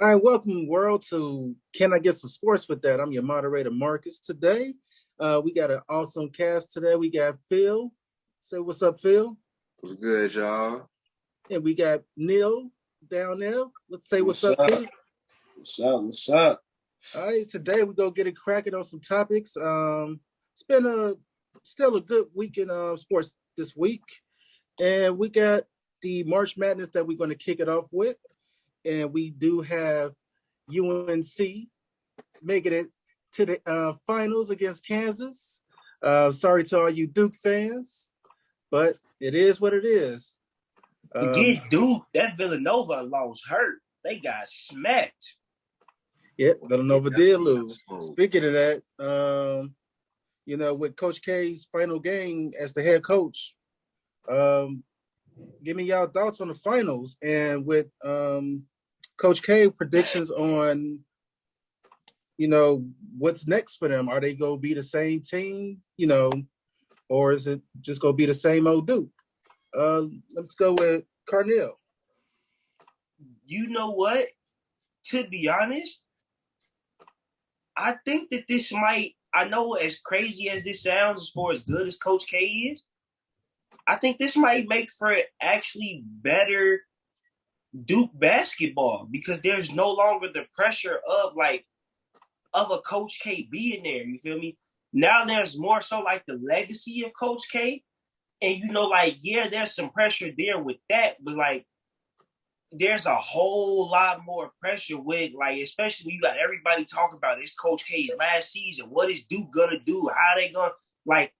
All right, welcome world to Can I Get Some Sports with That? I'm your moderator, Marcus. Today, we got an awesome cast today. We got Phil. Say what's up, Phil. What's good, y'all? And we got Neil down there. Let's say what's What's up, up? Neil. What's up? What's up? All right, today we go get it cracking on some topics. It's been still a good week in sports this week. And we got the March Madness that we're going to kick it off with. And we do have UNC making it to the finals against Kansas. Sorry to all you Duke fans, but it is what it is. Forget Duke. That Villanova loss hurt. They got smacked. Yeah, Villanova did lose. Oh. Speaking of that, with Coach K's final game as the head coach, give me y'all thoughts on the finals and with Coach K predictions on what's next for them. Are they going to be the same team, or is it just going to be the same old Duke? Let's go with Carnell. You know what? To be honest, I think that this might, I know as crazy as this sounds, as far as good as Coach K is, I think this might make for actually better Duke basketball because there's no longer the pressure of a Coach K being there. You feel me? Now there's more so like the legacy of Coach K. And there's some pressure there with that, but there's a whole lot more pressure with especially when you got everybody talking about it's Coach K's last season. What is Duke gonna do? How they gonna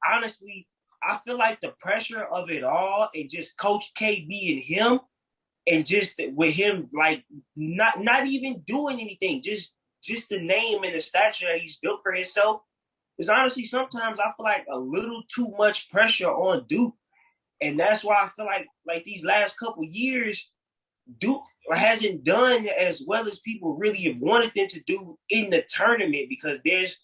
honestly, I feel like the pressure of it all and just Coach K being him and just with him not even doing anything, just the name and the stature that he's built for himself is honestly sometimes I feel like a little too much pressure on Duke. And that's why I feel like these last couple years, Duke hasn't done as well as people really have wanted them to do in the tournament because there's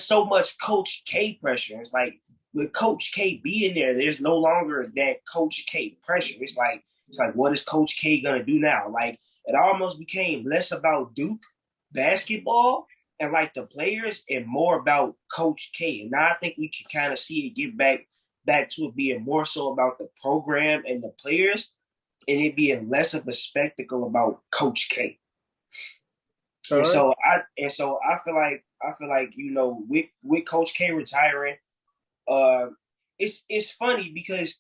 so much Coach K pressure. It's like with Coach K being there, there's no longer that Coach K pressure. It's like what is Coach K gonna do now? It almost became less about Duke basketball and the players and more about Coach K. And now I think we can kind of see it get back to it being more so about the program and the players and it being less of a spectacle about Coach K. All and right. so I feel like with Coach K retiring, it's funny because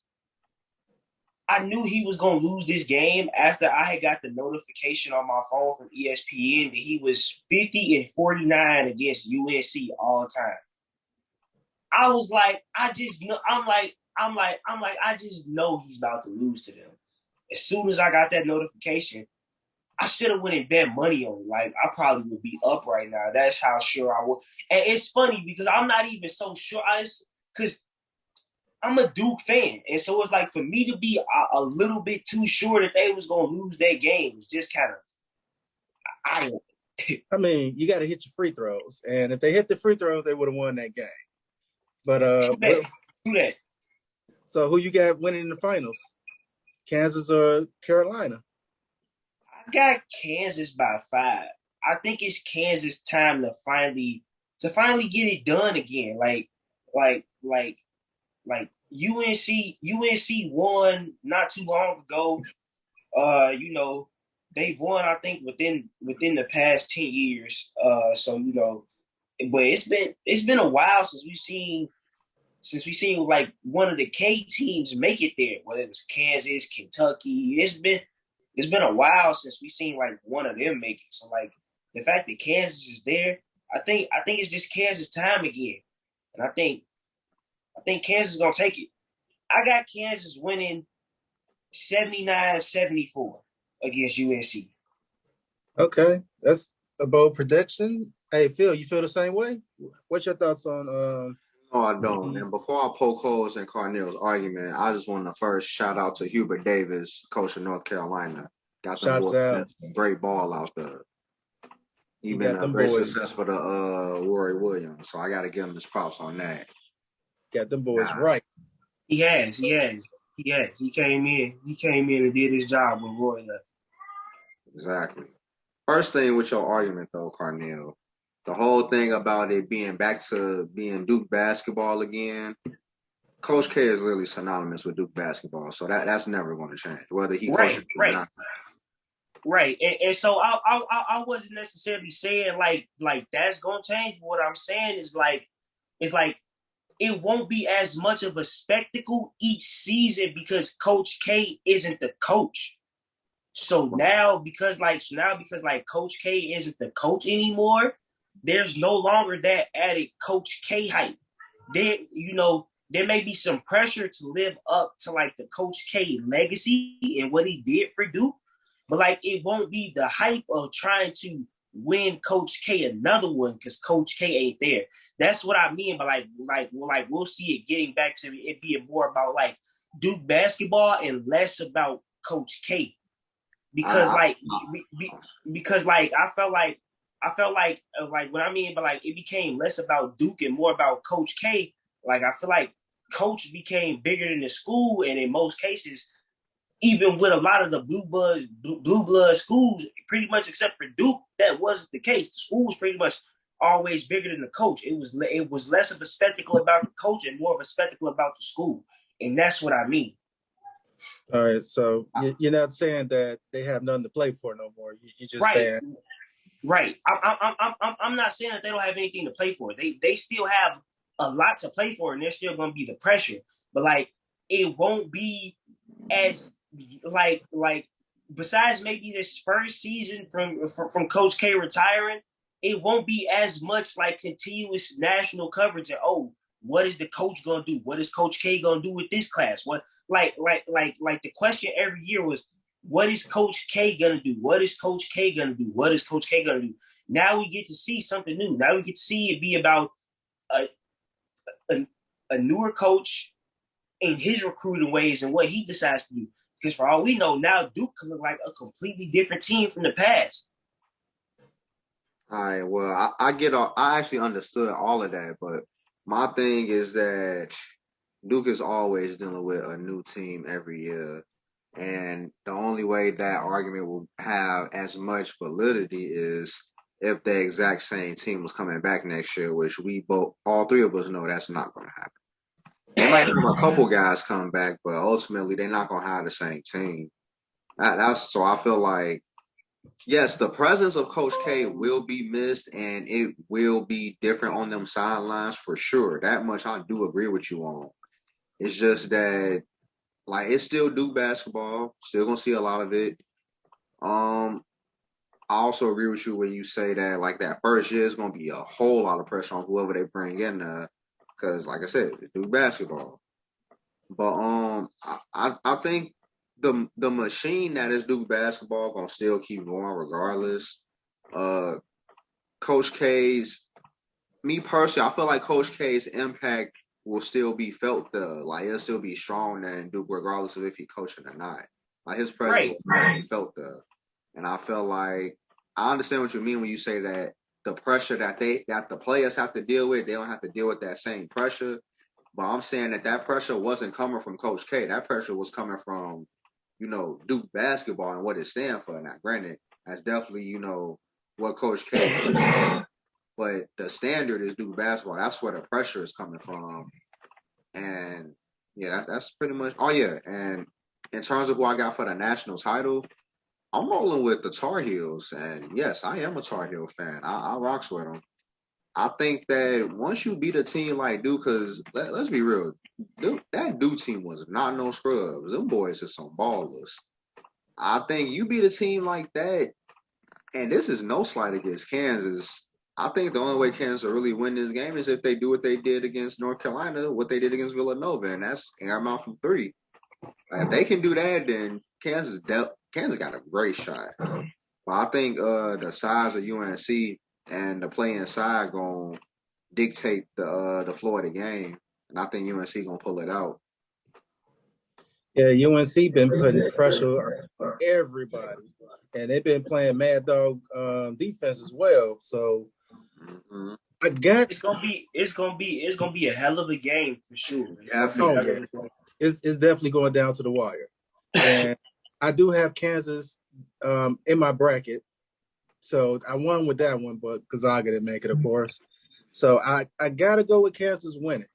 I knew he was gonna lose this game after I had got the notification on my phone from ESPN that he was 50-49 against UNC all time. I was like, I just know. I just know he's about to lose to them. As soon as I got that notification, I should have went and bet money on it. I probably would be up right now. That's how sure I would. And it's funny because I'm not even so sure. Because I'm a Duke fan. And so it's for me to be a little bit too sure that they was going to lose their game was just kind of I mean, you got to hit your free throws. And if they hit the free throws, they would have won that game. But True that. So who you got winning in the finals? Kansas or Carolina? I got Kansas by 5. I think it's Kansas time to finally get it done again. UNC won not too long ago. They've won I think within the past 10 years. But it's been a while since we've seen one of the K teams make it there, whether it was Kansas, Kentucky. It's been a while since we've seen one of them make it. So the fact that Kansas is there, I think it's just Kansas time again. And I think Kansas is gonna take it. I got Kansas winning 79-74 against UNC. Okay, that's a bold prediction. Hey, Phil, you feel the same way? What's your thoughts on? No, I don't. And before I poke holes in Carnell's argument, I just want to first shout out to Hubert Davis, coach of North Carolina. Got them Shots boys out. great ball out there. He Even got them great boys. success for the Rory Williams. So I got to give him his props on that. Got them boys right. He has. He came in and did his job when Roy left. Exactly. First thing with your argument though, Carnell, the whole thing about it being back to being Duke basketball again. Coach K is literally synonymous with Duke basketball, so that's never going to change, whether he Right, coaches or right, not. right. And so I wasn't necessarily saying like that's gonna change. But what I'm saying is like it won't be as much of a spectacle each season because Coach K isn't the coach. So now because Coach K isn't the coach anymore, there's no longer that added Coach K hype. There may be some pressure to live up to like the Coach K legacy and what he did for Duke, but like it won't be the hype of trying to win Coach K another one because Coach K ain't there. That's what I mean. But like we'll see it getting back to it being more about like Duke basketball and less about Coach K because like what I mean, but like it became less about Duke and more about Coach K. Like I feel like coach became bigger than the school, and in most cases, even with a lot of the blue blood schools, pretty much except for Duke, that wasn't the case. The school was pretty much always bigger than the coach. It was less of a spectacle about the coach and more of a spectacle about the school, and that's what I mean. All right, so you're not saying that they have nothing to play for no more. You're just saying, right. I'm not saying that they don't have anything to play for. They still have a lot to play for, and there's still going to be the pressure. But like, it won't be as like besides maybe this first season from Coach K retiring, it won't be as much like continuous national coverage. And what is the coach going to do? What is Coach K going to do with this class? What like the question every year was, what is Coach K gonna do? What is Coach K gonna do? What is Coach K gonna do? Now we get to see something new. Now we get to see it be about a newer coach in his recruiting ways and what he decides to do. Because for all we know, now Duke could look like a completely different team from the past. All right, well, I actually understood all of that, but my thing is that Duke is always dealing with a new team every year. And the only way that argument will have as much validity is if the exact same team was coming back next year, which all three of us know that's not going to happen. They might have a couple guys come back, but ultimately they're not going to have the same team. So I feel like, yes, the presence of Coach K will be missed and it will be different on them sidelines for sure. That much I do agree with you on. It's just that, like, it's still Duke basketball. Still gonna see a lot of it. I also agree with you when you say that, like, that first year is gonna be a whole lot of pressure on whoever they bring in there, because, like I said, it's Duke basketball. But I think the machine that is Duke basketball gonna still keep going regardless. Coach K's, me personally, I feel like Coach K's impact will still be felt there. Like, it'll still be strong in Duke regardless of if he coaching or not. Like, his presence will be felt there. And I feel like I understand what you mean when you say that the pressure that the players have to deal with, they don't have to deal with that same pressure. But I'm saying that pressure wasn't coming from Coach K. That pressure was coming from, Duke basketball and what it stands for. Now, granted, that's definitely, what Coach K is. But the standard is Duke basketball. That's where the pressure is coming from. And, yeah, that's pretty much – oh, yeah. And in terms of who I got for the national title, I'm rolling with the Tar Heels. And, yes, I am a Tar Heel fan. I rocks with them. I think that once you beat a team like Duke, because let's be real, that Duke team was not no scrubs. Them boys are some ballers. I think you beat a team like that, and this is no slight against Kansas. I think the only way Kansas will really win this game is if they do what they did against North Carolina, what they did against Villanova, and that's air them out from three. If they can do that, then Kansas got a great shot. But I think the size of UNC and the play inside gonna dictate the floor of the game, and I think UNC gonna pull it out. Yeah, UNC been putting pressure on everybody, and they've been playing mad dog defense as well. So I got it's gonna be a hell of a game for sure. It's definitely going down to the wire, and I do have Kansas in my bracket So I won with that one, but Gonzaga didn't make it, of course. So I got to go with Kansas winning.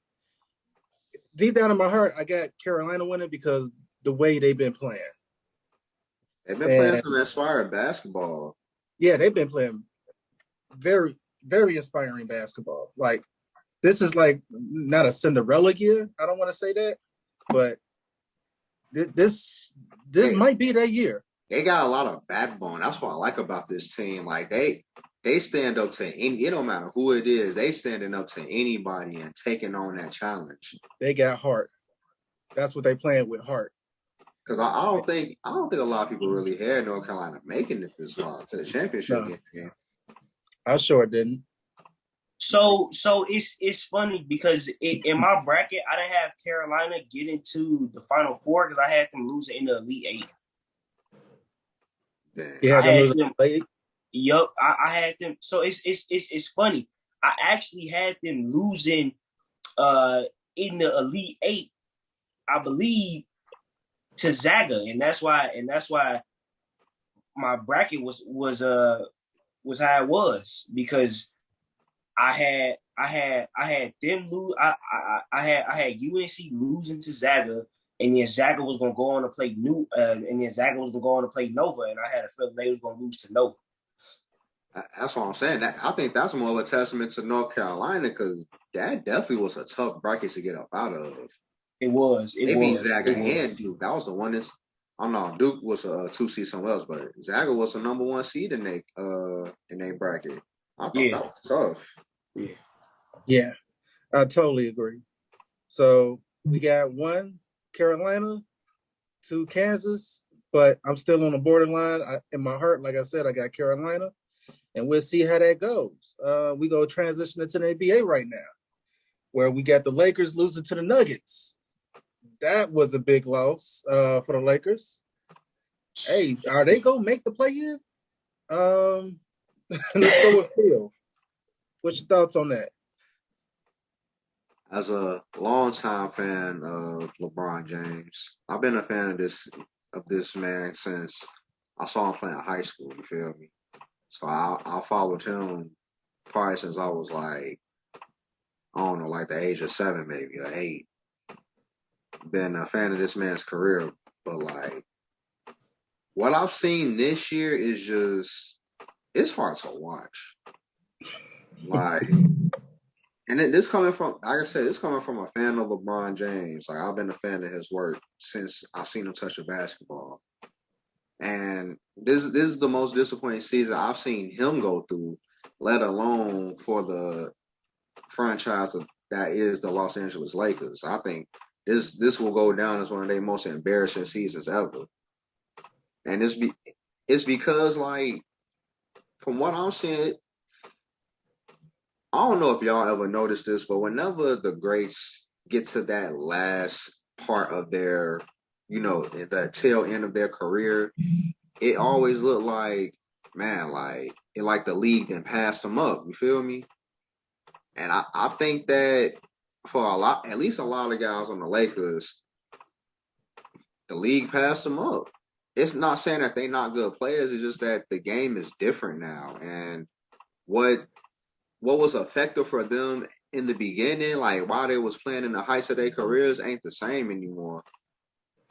Deep down in my heart, I got Carolina winning because the way they've been playing. They've been playing some inspired basketball. Yeah, they've been playing very, very inspiring basketball. Like, this is like not a Cinderella year. I don't want to say that, but this might be that year. They got a lot of backbone. That's what I like about this team. Like they stand up to any. It don't matter who it is. They standing up to anybody and taking on that challenge. They got heart. That's what they playing with, heart. Because I don't think a lot of people really had North Carolina making it this far to the championship game. I sure didn't. So it's funny because in my bracket, I didn't have Carolina get into the Final Four because I had them losing in the Elite Eight. You had them losing late? Yup, I had them. So it's funny. I actually had them losing in the Elite Eight, I believe, to Zaga, and that's why my bracket was how it was, because I had them lose. I had UNC losing to Zaga, and then Zaga was gonna go on to play and then Zaga was gonna go on to play Nova, and I had a feeling they was gonna lose to Nova. That's what I'm saying. I think that's more of a testament to North Carolina, because that definitely was a tough bracket to get up out of. It was. They beat Zaga and Duke. That was the one that's. I don't know. Duke was a 2 seed somewhere else, but Zaga was the number 1 seed in their bracket. I thought that was tough. Yeah, I totally agree. So we got 1 Carolina, 2 Kansas, but I'm still on the borderline. In my heart, like I said, I got Carolina, and we'll see how that goes. We go transition into the NBA right now, where we got the Lakers losing to the Nuggets. That was a big loss for the Lakers. Hey, are they going to make the play-in? Let's go with Phil. What's your thoughts on that? As a longtime fan of LeBron James, I've been a fan of this man since I saw him play in high school. You feel me? So I followed him probably since I was like, I don't know, like the age of 7 maybe, or 8. Been a fan of this man's career, but like what I've seen this year is just, it's hard to watch. Like, and this coming from, like I said, this coming from a fan of LeBron James. Like, I've been a fan of his work since I've seen him touch a basketball. And this is the most disappointing season I've seen him go through, let alone for the franchise that is the Los Angeles Lakers. I think this will go down as one of their most embarrassing seasons ever. And it's because, like, from what I'm seeing, I don't know if y'all ever noticed this, but whenever the greats get to that last part of their, the tail end of their career, it always looked like, man, like the league then passed them up. You feel me? And I think that for at least a lot of guys on the Lakers, the league passed them up. It's not saying that they're not good players. It's just that the game is different now. And what was effective for them in the beginning, like while they was playing in the heights of their careers, ain't the same anymore.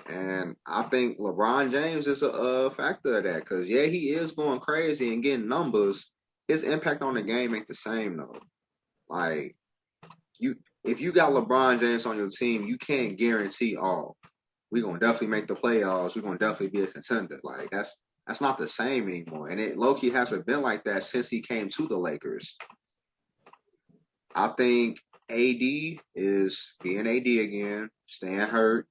And I think LeBron James is a factor of that, because yeah, he is going crazy and getting numbers. His impact on the game ain't the same though. Like, if you got LeBron James on your team, you can't guarantee, we're gonna definitely make the playoffs, we're gonna definitely be a contender. Like, that's not the same anymore. And it low-key hasn't been like that since he came to the Lakers. I think AD is being AD again, staying hurt.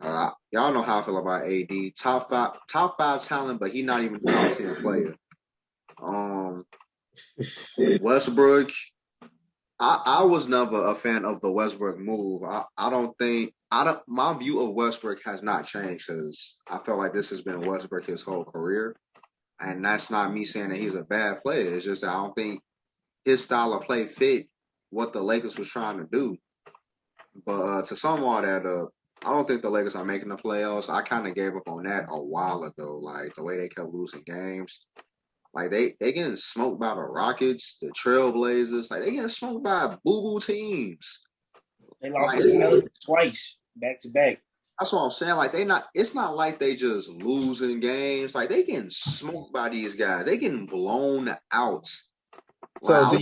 Y'all know how I feel about AD. Top five talent, but he's not even a top 10 player. Westbrook, I was never a fan of the Westbrook move. My view of Westbrook has not changed, because I feel like this has been Westbrook his whole career. And that's not me saying that he's a bad player. It's just that I don't think his style of play fit what the Lakers was trying to do. But to sum all that up, I don't think the Lakers are making the playoffs. I kind of gave up on that a while ago. Like, the way they kept losing games. Like they getting smoked by the Rockets, the Trailblazers. Like they getting smoked by boo-boo teams. They lost to the Pelicans twice, back to back. That's what I'm saying. Like it's not like they just losing games. Like they getting smoked by these guys. They getting blown out. So like,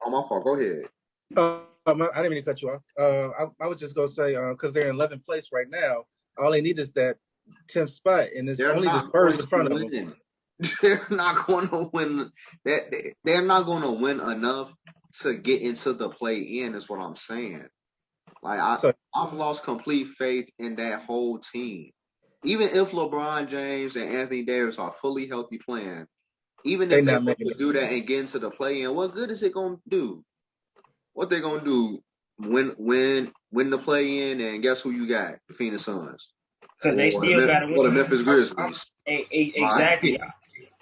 oh, my fault. Go ahead. I didn't mean to cut you off. I was just gonna say because they're in 11th place right now. All they need is that 10th spot, and it's only the Spurs in front of them. They're not going to win. They're not going to win enough to get into the play-in. Is what I'm saying. Like I've lost complete faith in that whole team. Even if LeBron James and Anthony Davis are fully healthy playing, even if they do that and get into the play-in, what good is it going to do? What they're going to do? Win the play-in, and guess who you got? The Phoenix Suns. Because they still got to win. Or the Memphis Grizzlies. Exactly.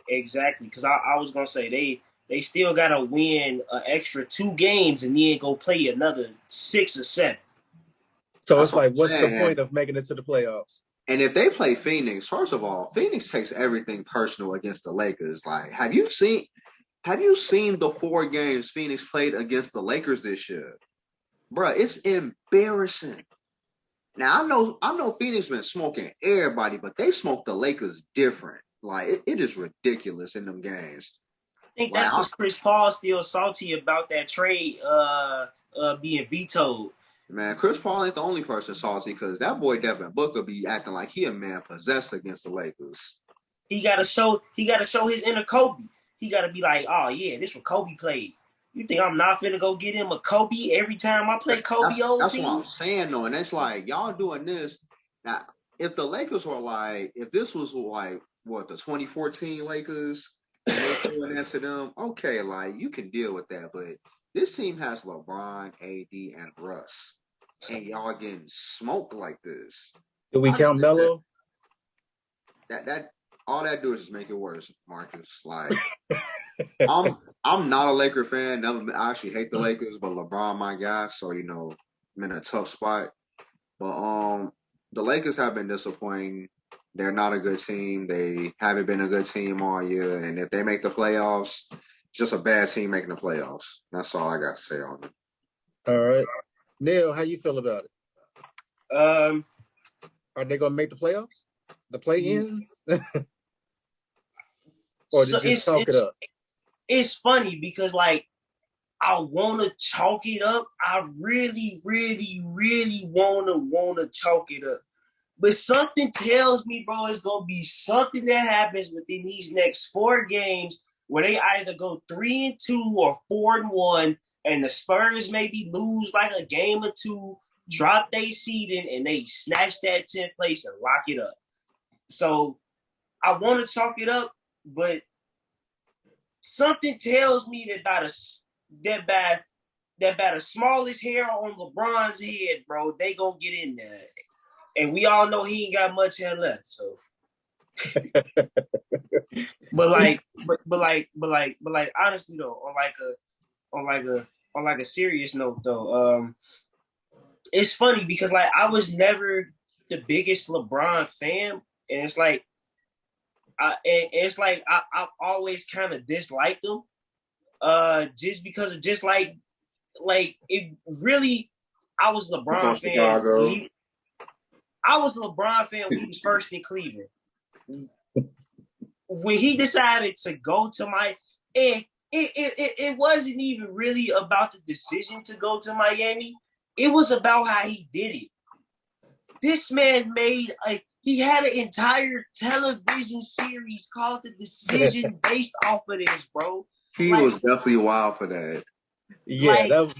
Exactly. Because I was going to say they still got to win an extra 2 games and then go play another 6 or 7. So it's like, what's the point of making it to the playoffs? And if they play Phoenix, first of all, Phoenix takes everything personal against the Lakers. Like, have you seen the 4 games Phoenix played against the Lakers this year? Bruh, it's embarrassing. Now I know Phoenix been smoking everybody, but they smoked the Lakers different. Like it is ridiculous in them games. I think that's because Chris Paul still salty about that trade being vetoed. Man, Chris Paul ain't the only person salty because that boy Devin Booker be acting like he a man possessed against the Lakers. He gotta show his inner Kobe. He gotta be like, oh yeah, this what Kobe played. You think I'm not finna go get him a Kobe every time I play Kobe That's what I'm saying though, and it's like y'all doing this. Now, if the Lakers were like, if this was like what the 2014 Lakers, and they doing that to them, okay, like you can deal with that, but this team has LeBron, AD, and Russ, and y'all getting smoked like this. Do we count Melo? That all that do is just make it worse, Marcus. Like, I'm not a Laker fan. I actually hate the Lakers, but LeBron my guy, so you know I'm in a tough spot. But the Lakers have been disappointing. They're not a good team. They haven't been a good team all year, and if they make the playoffs, just a bad team making the playoffs. That's all I got to say on it. All right. Neil, how you feel about it? Are they going to make the playoffs? The play-ins? Or just chalk it up? It's funny because, like, I want to chalk it up. I really, really, really want to chalk it up. But something tells me, bro, it's going to be something that happens within these next 4 games where they either go 3-2 or 4-1, and the Spurs maybe lose like a game or 2, drop their seeding, and they snatch that 10th place and lock it up. So I want to chalk it up, but something tells me that by the smallest hair on LeBron's head, bro, they gonna get in there. And we all know he ain't got much hair left, so. but honestly though, on like a serious note though, it's funny because like I was never the biggest LeBron fan, and it's like I've always kind of disliked him, just because of just like it really. I was a LeBron fan. I was a LeBron fan when he was first in Cleveland. When he decided to go to it wasn't even really about the decision to go to Miami. It was about how he did it. This man he had an entire television series called The Decision based off of this, bro. He was definitely wild for that. Yeah, that was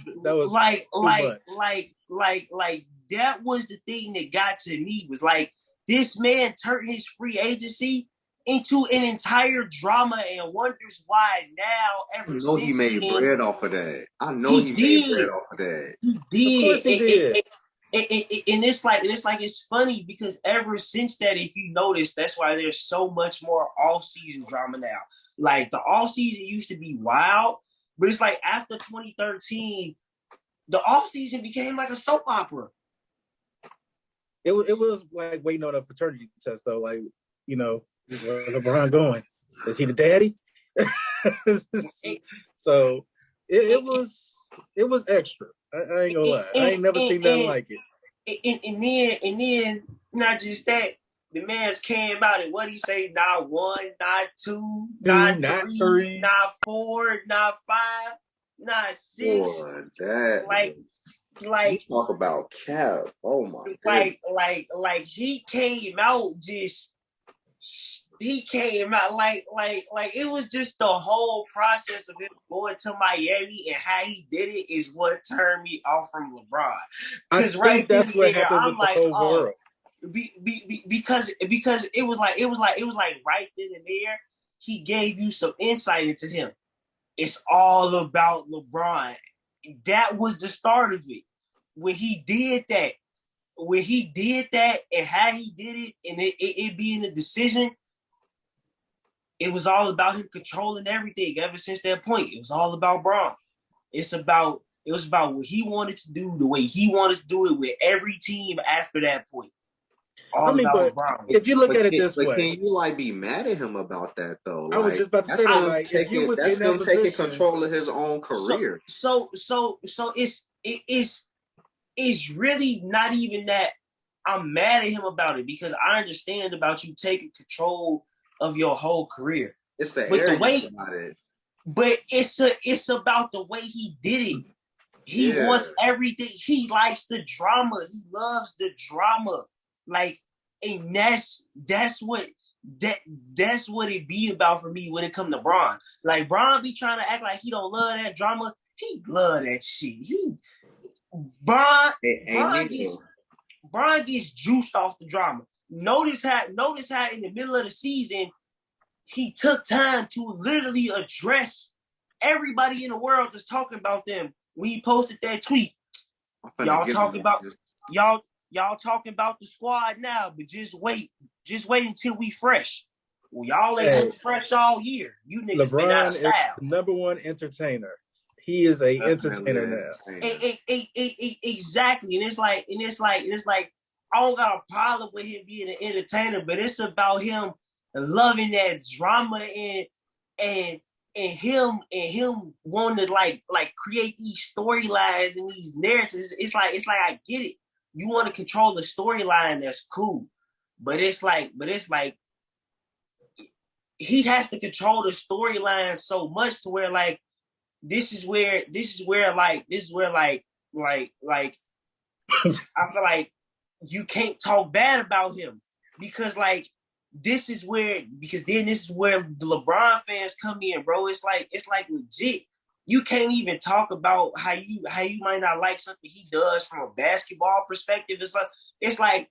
that was the thing that got to me, was like this man turned his free agency into an entire drama and wonders why now ever since he made bread off of that. I know he made bread off of that. He did. Of course he did. And it's funny because ever since that, if you notice, that's why there's so much more off-season drama now. Like the off-season used to be wild, but it's like after 2013, the off-season became like a soap opera. It was like waiting on a fraternity test though. Like, you know, where's LeBron going? Is he the daddy? So it was extra. I ain't gonna lie. I ain't never seen nothing like it. And then not just that, the man's came out and what he say? Not one, not two, not three, not four, not five, not six. Boy, that like you talk about cap. Oh my like he came out just. He came out like it was just the whole process of him going to Miami and how he did it is what turned me off from LeBron. Because right that's what happened with the whole world. Because it was like right then and there, he gave you some insight into him. It's all about LeBron. That was the start of it. When he did that and how he did it and it being a decision, it was all about him controlling everything ever since that point. It was all about Braun. It was about what he wanted to do, the way he wanted to do it with every team after that point. But if you look at it this way, can you be mad at him about that though? I was just about to say that. If you was that's him taking control of his own career. So it's really not even that I'm mad at him about it because I understand about you taking control of your whole career. It's the arrogance about it. But it's about the way he did it. He wants everything. He likes the drama. He loves the drama. And that's what it be about for me when it comes to Braun. Braun be trying to act like he don't love that drama. He love that shit. Braun gets juiced off the drama. Notice how in the middle of the season he took time to literally address everybody in the world that's talking about them when he posted that tweet. Y'all talking about the squad now, but just wait until we fresh. Well, y'all ain't fresh all year. You niggas been out of style. LeBron is the number one entertainer. He is a entertainer now. Exactly, and it's like I don't got a problem with him being an entertainer, but it's about him loving that drama and him wanting to create these storylines and these narratives. It's like I get it. You want to control the storyline, that's cool, but it's like he has to control the storyline so much to where this is where I feel like you can't talk bad about him because this is where the LeBron fans come in, bro. It's like legit. You can't even talk about how you might not like something he does from a basketball perspective. It's like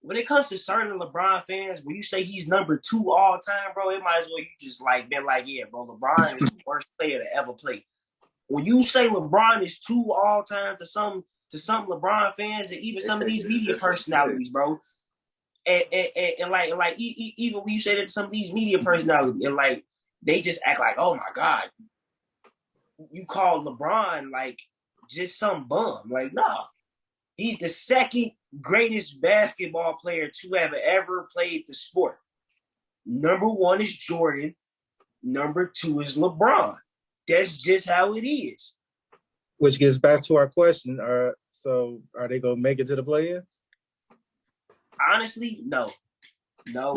when it comes to certain LeBron fans, when you say he's number 2 all time, bro, it might as well you just been yeah, bro, LeBron is the worst player to ever play. When you say LeBron is 2 all time to some LeBron fans and even some of these media personalities, bro, and even when you say that to some of these media personalities, and they just act like, oh my God, you call LeBron just some bum. Nah. He's the second greatest basketball player to have ever played the sport. Number 1 is Jordan. Number 2 is LeBron. That's just how it is. Which gets back to our question. Are they going to make it to the play-ins? Honestly, no. No.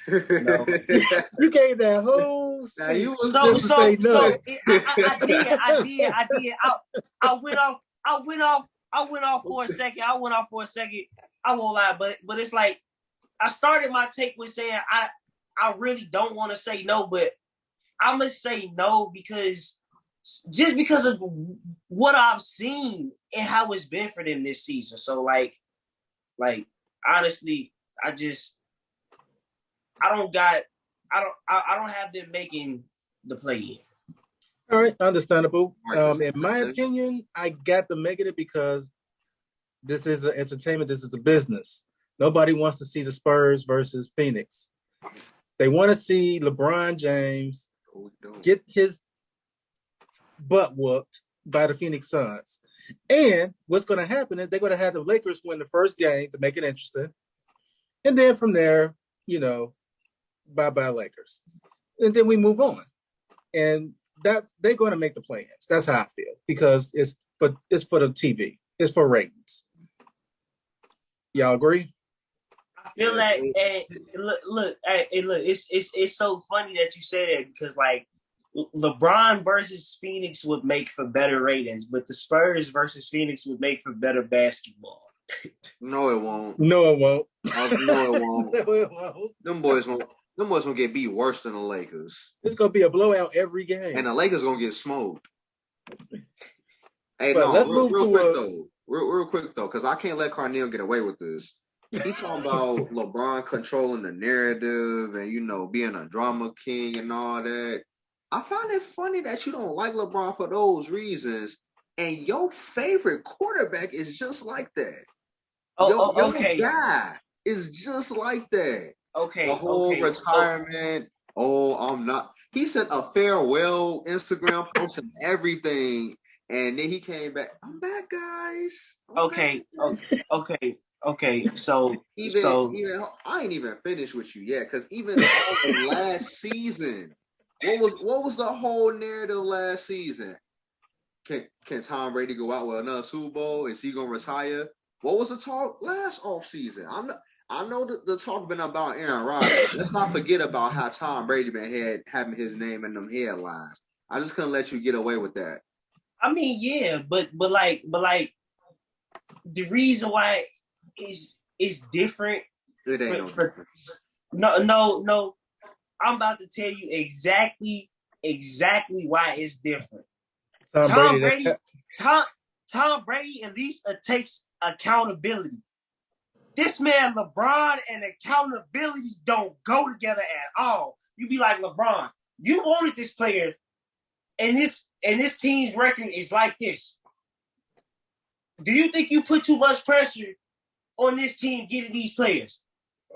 You gave that whole speech. You was just to say no. I did. I went off for a second. I won't lie, but it's like I started my take with saying I really don't want to say no, but I'm gonna say no because of what I've seen and how it's been for them this season. So honestly, I don't have them making the play-in. All right, understandable. In my opinion, I got to make it because this is an entertainment. This is a business. Nobody wants to see the Spurs versus Phoenix. They want to see LeBron James get his butt whooped by the Phoenix Suns. And what's going to happen is they're going to have the Lakers win the first game to make it interesting. And then from there, bye-bye Lakers. And then we move on. and they're going to make the play-ins. That's how I feel because it's for the TV. It's for ratings. Y'all agree? I feel like, and look, it's so funny that you say that because like LeBron versus Phoenix would make for better ratings, but the Spurs versus Phoenix would make for better basketball. No, it won't. No, it won't. No, it won't. No, it won't. Them boys gonna get beat worse than the Lakers. It's gonna be a blowout every game, and the Lakers gonna get smoked. Hey, but no, let's move real quick though. Real quick though, because I can't let Carneal get away with this. He talking about LeBron controlling the narrative and being a drama king and all that. I find it funny that you don't like LeBron for those reasons, and your favorite quarterback is just like that. Your guy is just like that. Okay. The whole retirement. I'm not. He sent a farewell Instagram post and everything, and then he came back. I'm back, guys. Okay. So I ain't even finished with you yet, because even last season, what was the whole narrative last season? Can Tom Brady go out with another Super Bowl? Is he gonna retire? What was the talk last offseason? I know the talk been about Aaron Rodgers. Let's not forget about how Tom Brady been having his name in them headlines. I just couldn't let you get away with that. I mean, yeah, but like the reason why is different. It ain't different. No. I'm about to tell you exactly why it's different. Tom Brady at least takes accountability. This man, LeBron, and accountability don't go together at all. You be like, LeBron, you wanted this player, and this team's record is like this. Do you think you put too much pressure on this team getting these players?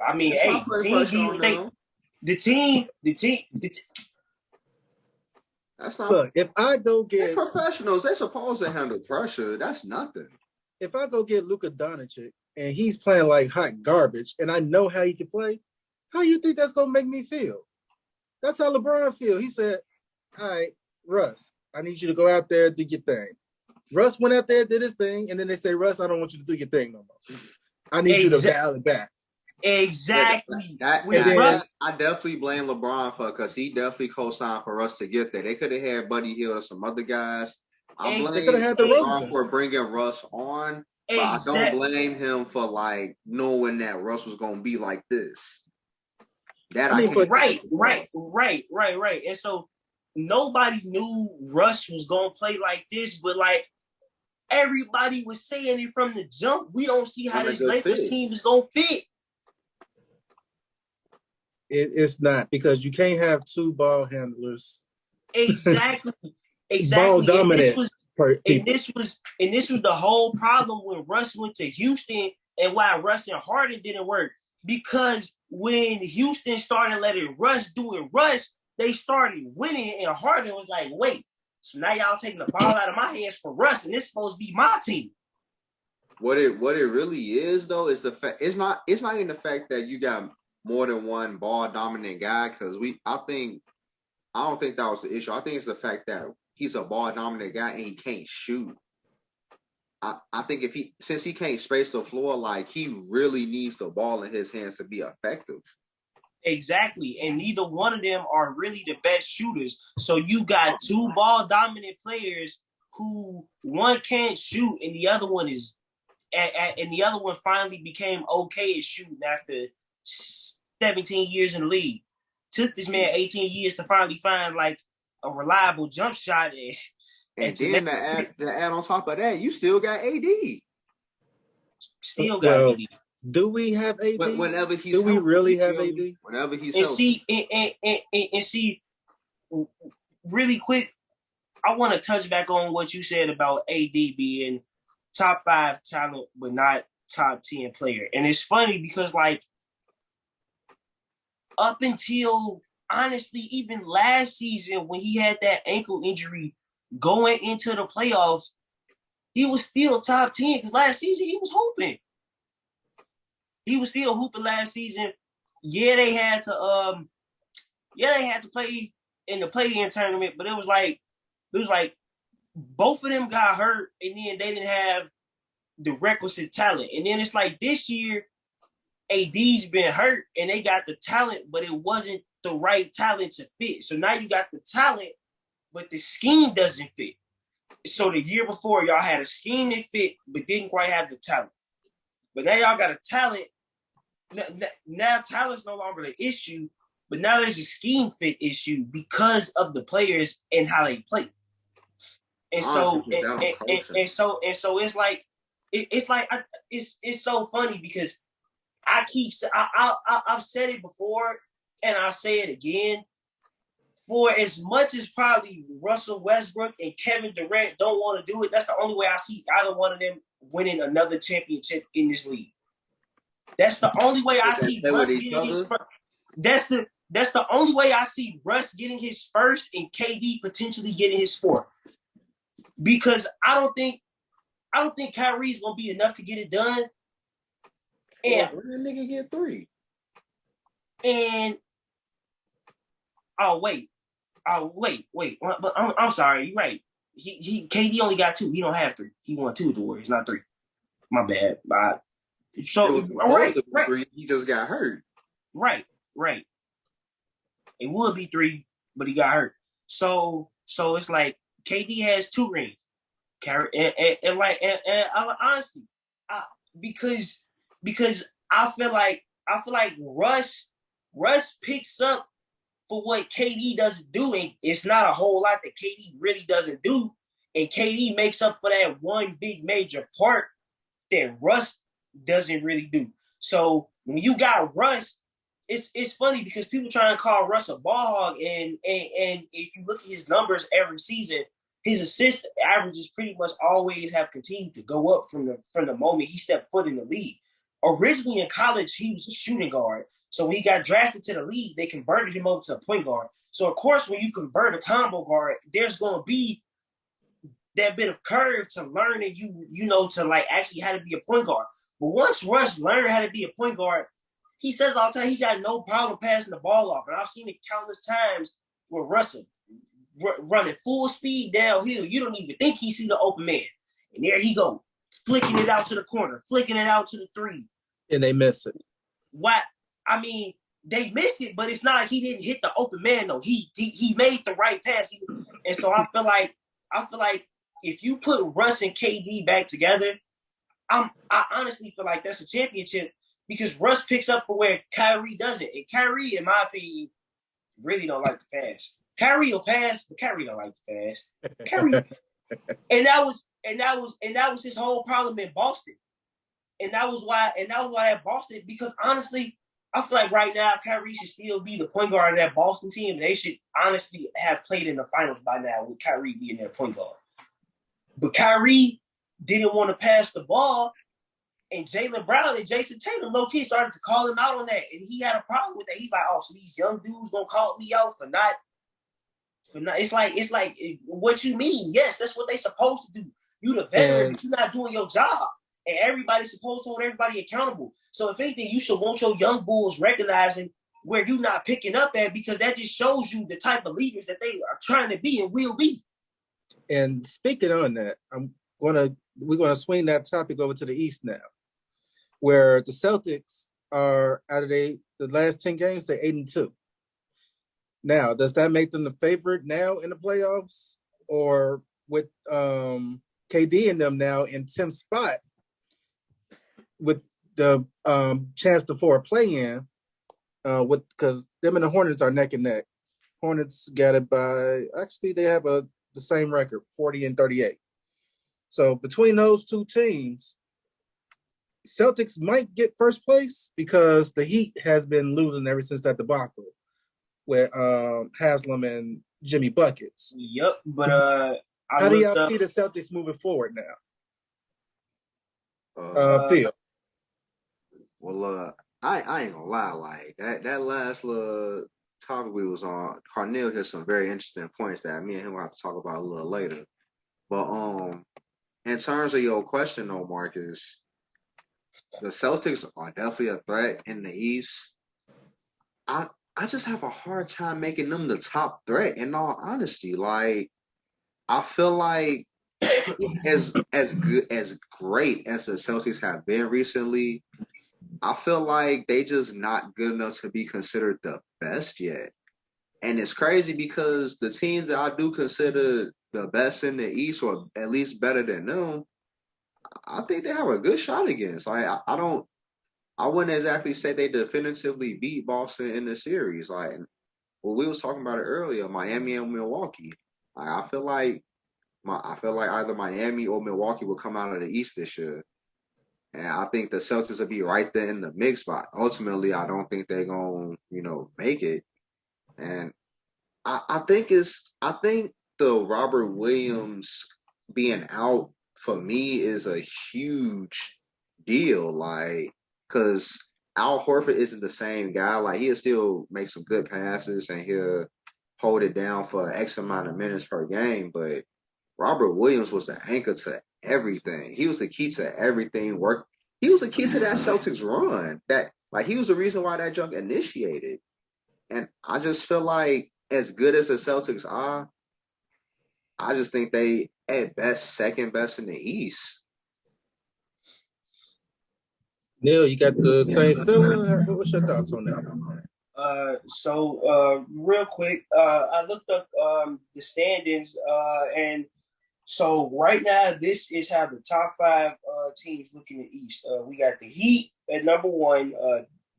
I mean, the team. That's not. Look, if I go get professionals, they're supposed to handle pressure. That's nothing. If I go get Luka Doncic and he's playing like hot garbage, and I know how he can play, how you think that's gonna make me feel? That's how LeBron feel. He said, "All right, Russ, I need you to go out there and do your thing." Russ went out there, did his thing, and then they say, "Russ, I don't want you to do your thing no more. I need you to dial it back." Exactly. I definitely blame LeBron because he definitely co-signed for Russ to get there. They could have had Buddy Hield or some other guys. I blame LeBron for bringing Russ on, but I don't blame him for knowing that Russ was going to be like this. Right. And so nobody knew Russ was going to play like this, but everybody was saying it from the jump. We don't see how this Lakers team is going to fit. It's not, because you can't have two ball handlers. Exactly. Ball dominant. And this was the whole problem when Russ went to Houston, and why Russ and Harden didn't work. Because when Houston started letting Russ do it, they started winning, and Harden was like, "Wait, so now y'all taking the ball out of my hands for Russ, and it's supposed to be my team." What it really is though is the fact it's not even the fact that you got more than one ball dominant guy, because I don't think that was the issue. I think it's the fact that he's a ball dominant guy and he can't shoot. I think since he can't space the floor, he really needs the ball in his hands to be effective. Exactly, and neither one of them are really the best shooters. So you got two ball dominant players who one can't shoot, and the other one finally became okay at shooting after 17 years in the league. Took this man 18 years to finally find a reliable jump shot. And then to add on top of that, you still got AD. AD. Do we have AD? But whenever he's do we really have AD? Whenever he's healthy. See, really quick, I want to touch back on what you said about AD being top 5 talent, but not top 10 player. And it's funny because up until honestly, even last season when he had that ankle injury going into the playoffs, he was still top 10 because last season he was hooping. He was still hooping last season. Yeah, they had to play in the play-in tournament, but it was like both of them got hurt, and then they didn't have the requisite talent. And then it's like this year, AD's been hurt, and they got the talent, but it wasn't the right talent to fit. So now you got the talent, but the scheme doesn't fit. So the year before, y'all had a scheme that fit, but didn't quite have the talent. But now y'all got a talent. Now talent's no longer the issue, but now there's a scheme fit issue because of the players and how they play. And so it's like it's so funny because I've said it before and I'll say it again. For as much as probably Russell Westbrook and Kevin Durant don't want to do it, that's the only way I see either one of them winning another championship in this league. That's the only way I see Russ getting his first. That's the only way I see Russ getting his first and KD potentially getting his fourth. Because I don't think Kyrie's gonna be enough to get it done. And that nigga get 3. And wait. But I'm sorry, you're right. He KD only got 2. He don't have 3. He won 2 with the Warriors, not 3. My bad. So right. He just got hurt. Right. It would be 3, but he got hurt. So it's like KD has 2 rings. And honestly, because I feel like Russ picks up for what KD doesn't do, and it's not a whole lot that KD really doesn't do, and KD makes up for that one big major part that Russ doesn't really do. So when you got Russ, it's funny because people try and call Russ a ball hog, and if you look at his numbers every season, his assist averages pretty much always have continued to go up from the moment he stepped foot in the league. Originally in college, he was a shooting guard. So when he got drafted to the league, they converted him over to a point guard. So of course, when you convert a combo guard, there's going to be that bit of curve to learn and to like actually how to be a point guard. But once Russ learned how to be a point guard, he says all the time he got no problem passing the ball off. And I've seen it countless times where Russell running full speed downhill. You don't even think he see the open man. And there he go, flicking it out to the corner, flicking it out to the 3. And they miss it. What? I mean, they missed it, but it's not like he didn't hit the open man, though. He made the right pass. And so I feel like if you put Russ and KD back together, I honestly feel like that's a championship because Russ picks up for where Kyrie doesn't. And Kyrie, in my opinion, really don't like to pass. Kyrie will pass, but Kyrie don't like to pass. Kyrie, and that was his whole problem in Boston. And that was why at Boston, because honestly, I feel like right now Kyrie should still be the point guard of that Boston team. They should honestly have played in the finals by now with Kyrie being their point guard. But Kyrie didn't want to pass the ball, and Jaylen Brown and Jason Tatum low-key started to call him out on that, and he had a problem with that. He's like, so these young dudes gonna call me out for not. It's like what you mean? Yes, that's what they supposed to do. You the veteran, but you're not doing your job. And everybody's supposed to hold everybody accountable. So if anything, you should want your young bulls recognizing where you're not picking up at, because that just shows you the type of leaders that they are trying to be and will be. And speaking on that, we're gonna swing that topic over to the East now, where the Celtics are out of the last 10 games, they're 8-2. Now, does that make them the favorite now in the playoffs, or with KD and them now in 10th spot with the chance for a play-in? Because them and the Hornets are neck and neck. Hornets got it by they have the same record, 40-38. So between those two teams, Celtics might get first place because the Heat has been losing ever since that debacle with Haslam and Jimmy Buckets. Yep, but how do y'all see the Celtics moving forward now? Phil. Well, I ain't gonna lie, like that last little topic we was on, Carnell hit some very interesting points that me and him will have to talk about a little later. But in terms of your question though, Marcus, the Celtics are definitely a threat in the East. I just have a hard time making them the top threat. In all honesty, like I feel like as good as great as the Celtics have been recently, I feel like they just not good enough to be considered the best yet. And it's crazy because the teams that I do consider the best in the East, or at least better than them, I think they have a good shot against. Like I don't, I wouldn't exactly say they definitively beat Boston in the series. Like, well, we was talking about it earlier, Miami and Milwaukee. Like, I feel like either Miami or Milwaukee will come out of the East this year. And I think the Celtics will be right there in the mix, but ultimately I don't think they're gonna, make it. And I think the Robert Williams being out for me is a huge deal. Like, cause Al Horford isn't the same guy. Like, he'll still make some good passes and he'll hold it down for X amount of minutes per game. But Robert Williams was the anchor to everything. He was the key to everything. He was the key to that Celtics run. He was the reason why that junk initiated. And I just feel like as good as the Celtics are, I just think they at best second best in the East. Neil, you got the same feeling? What's your thoughts on that? Real quick, I looked up the standings, and so right now this is how the top five teams look in the East. We got the Heat at number one.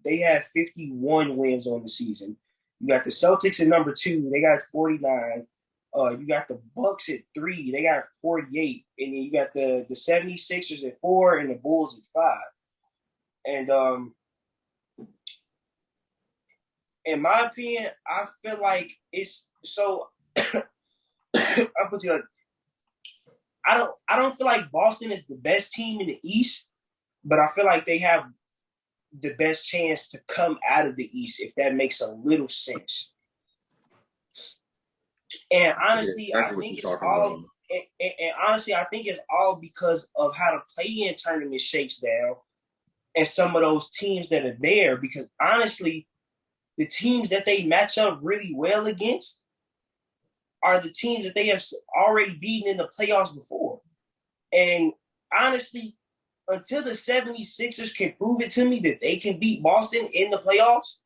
They have 51 wins on the season. You got the Celtics at number two. They got 49. You got the Bucks at 3. They got 48. And then you got the 76ers at 4 and the Bulls at 5. And in my opinion, I feel like it's so I'll put you like I don't feel like Boston is the best team in the East, but I feel like they have the best chance to come out of the East, if that makes a little sense. And honestly, I think it's all. And honestly, I think it's all because of how the play-in tournament shakes down, and some of those teams that are there. Because honestly, the teams that they match up really well against are the teams that they have already beaten in the playoffs before. And honestly, until the 76ers can prove it to me that they can beat Boston in the playoffs,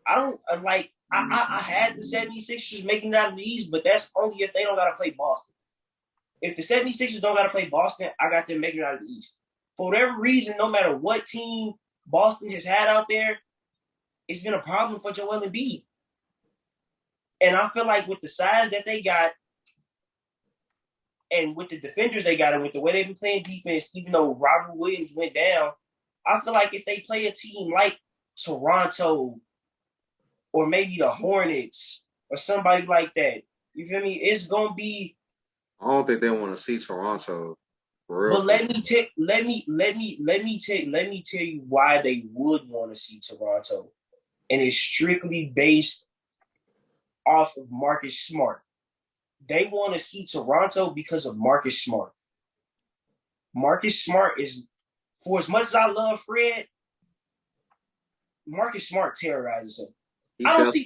I don't like. I had the 76ers making it out of the East, but that's only if they don't got to play Boston. If the 76ers don't got to play Boston, I got them making it out of the East. For whatever reason, no matter what team Boston has had out there, it's been a problem for Joel Embiid. And I feel like with the size that they got, and with the defenders they got, and with the way they've been playing defense, even though Robert Williams went down, I feel like if they play a team like Toronto or maybe the Hornets or somebody like that, you feel me? It's gonna be. I don't think they want to see Toronto. For real. But let me tell you why they would want to see Toronto, and it's strictly based off of Marcus Smart. They want to see Toronto because of Marcus Smart. Marcus Smart is, for as much as I love Fred, Marcus Smart terrorizes him. I don't see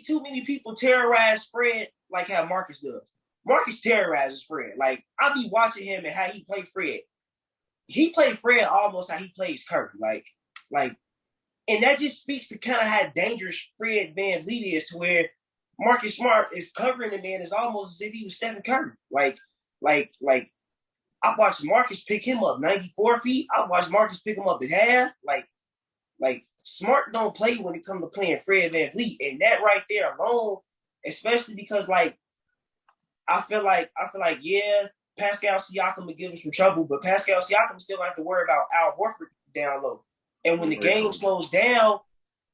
too many people terrorize Fred like how Marcus does. Marcus terrorizes Fred. Like, I be watching him and how he play Fred. He played Fred almost how he plays Curry. Like, and that just speaks to kind of how dangerous Fred VanVleet is, to where Marcus Smart is covering the man. It's almost as if he was Stephen Curry. Like I watched Marcus pick him up 94 feet. I watched Marcus pick him up at half. Like Smart don't play when it comes to playing Fred VanVleet. And that right there alone, especially because I feel like yeah, Pascal Siakam would give us some trouble, but Pascal Siakam still don't have to worry about Al Horford down low. And when the game slows down,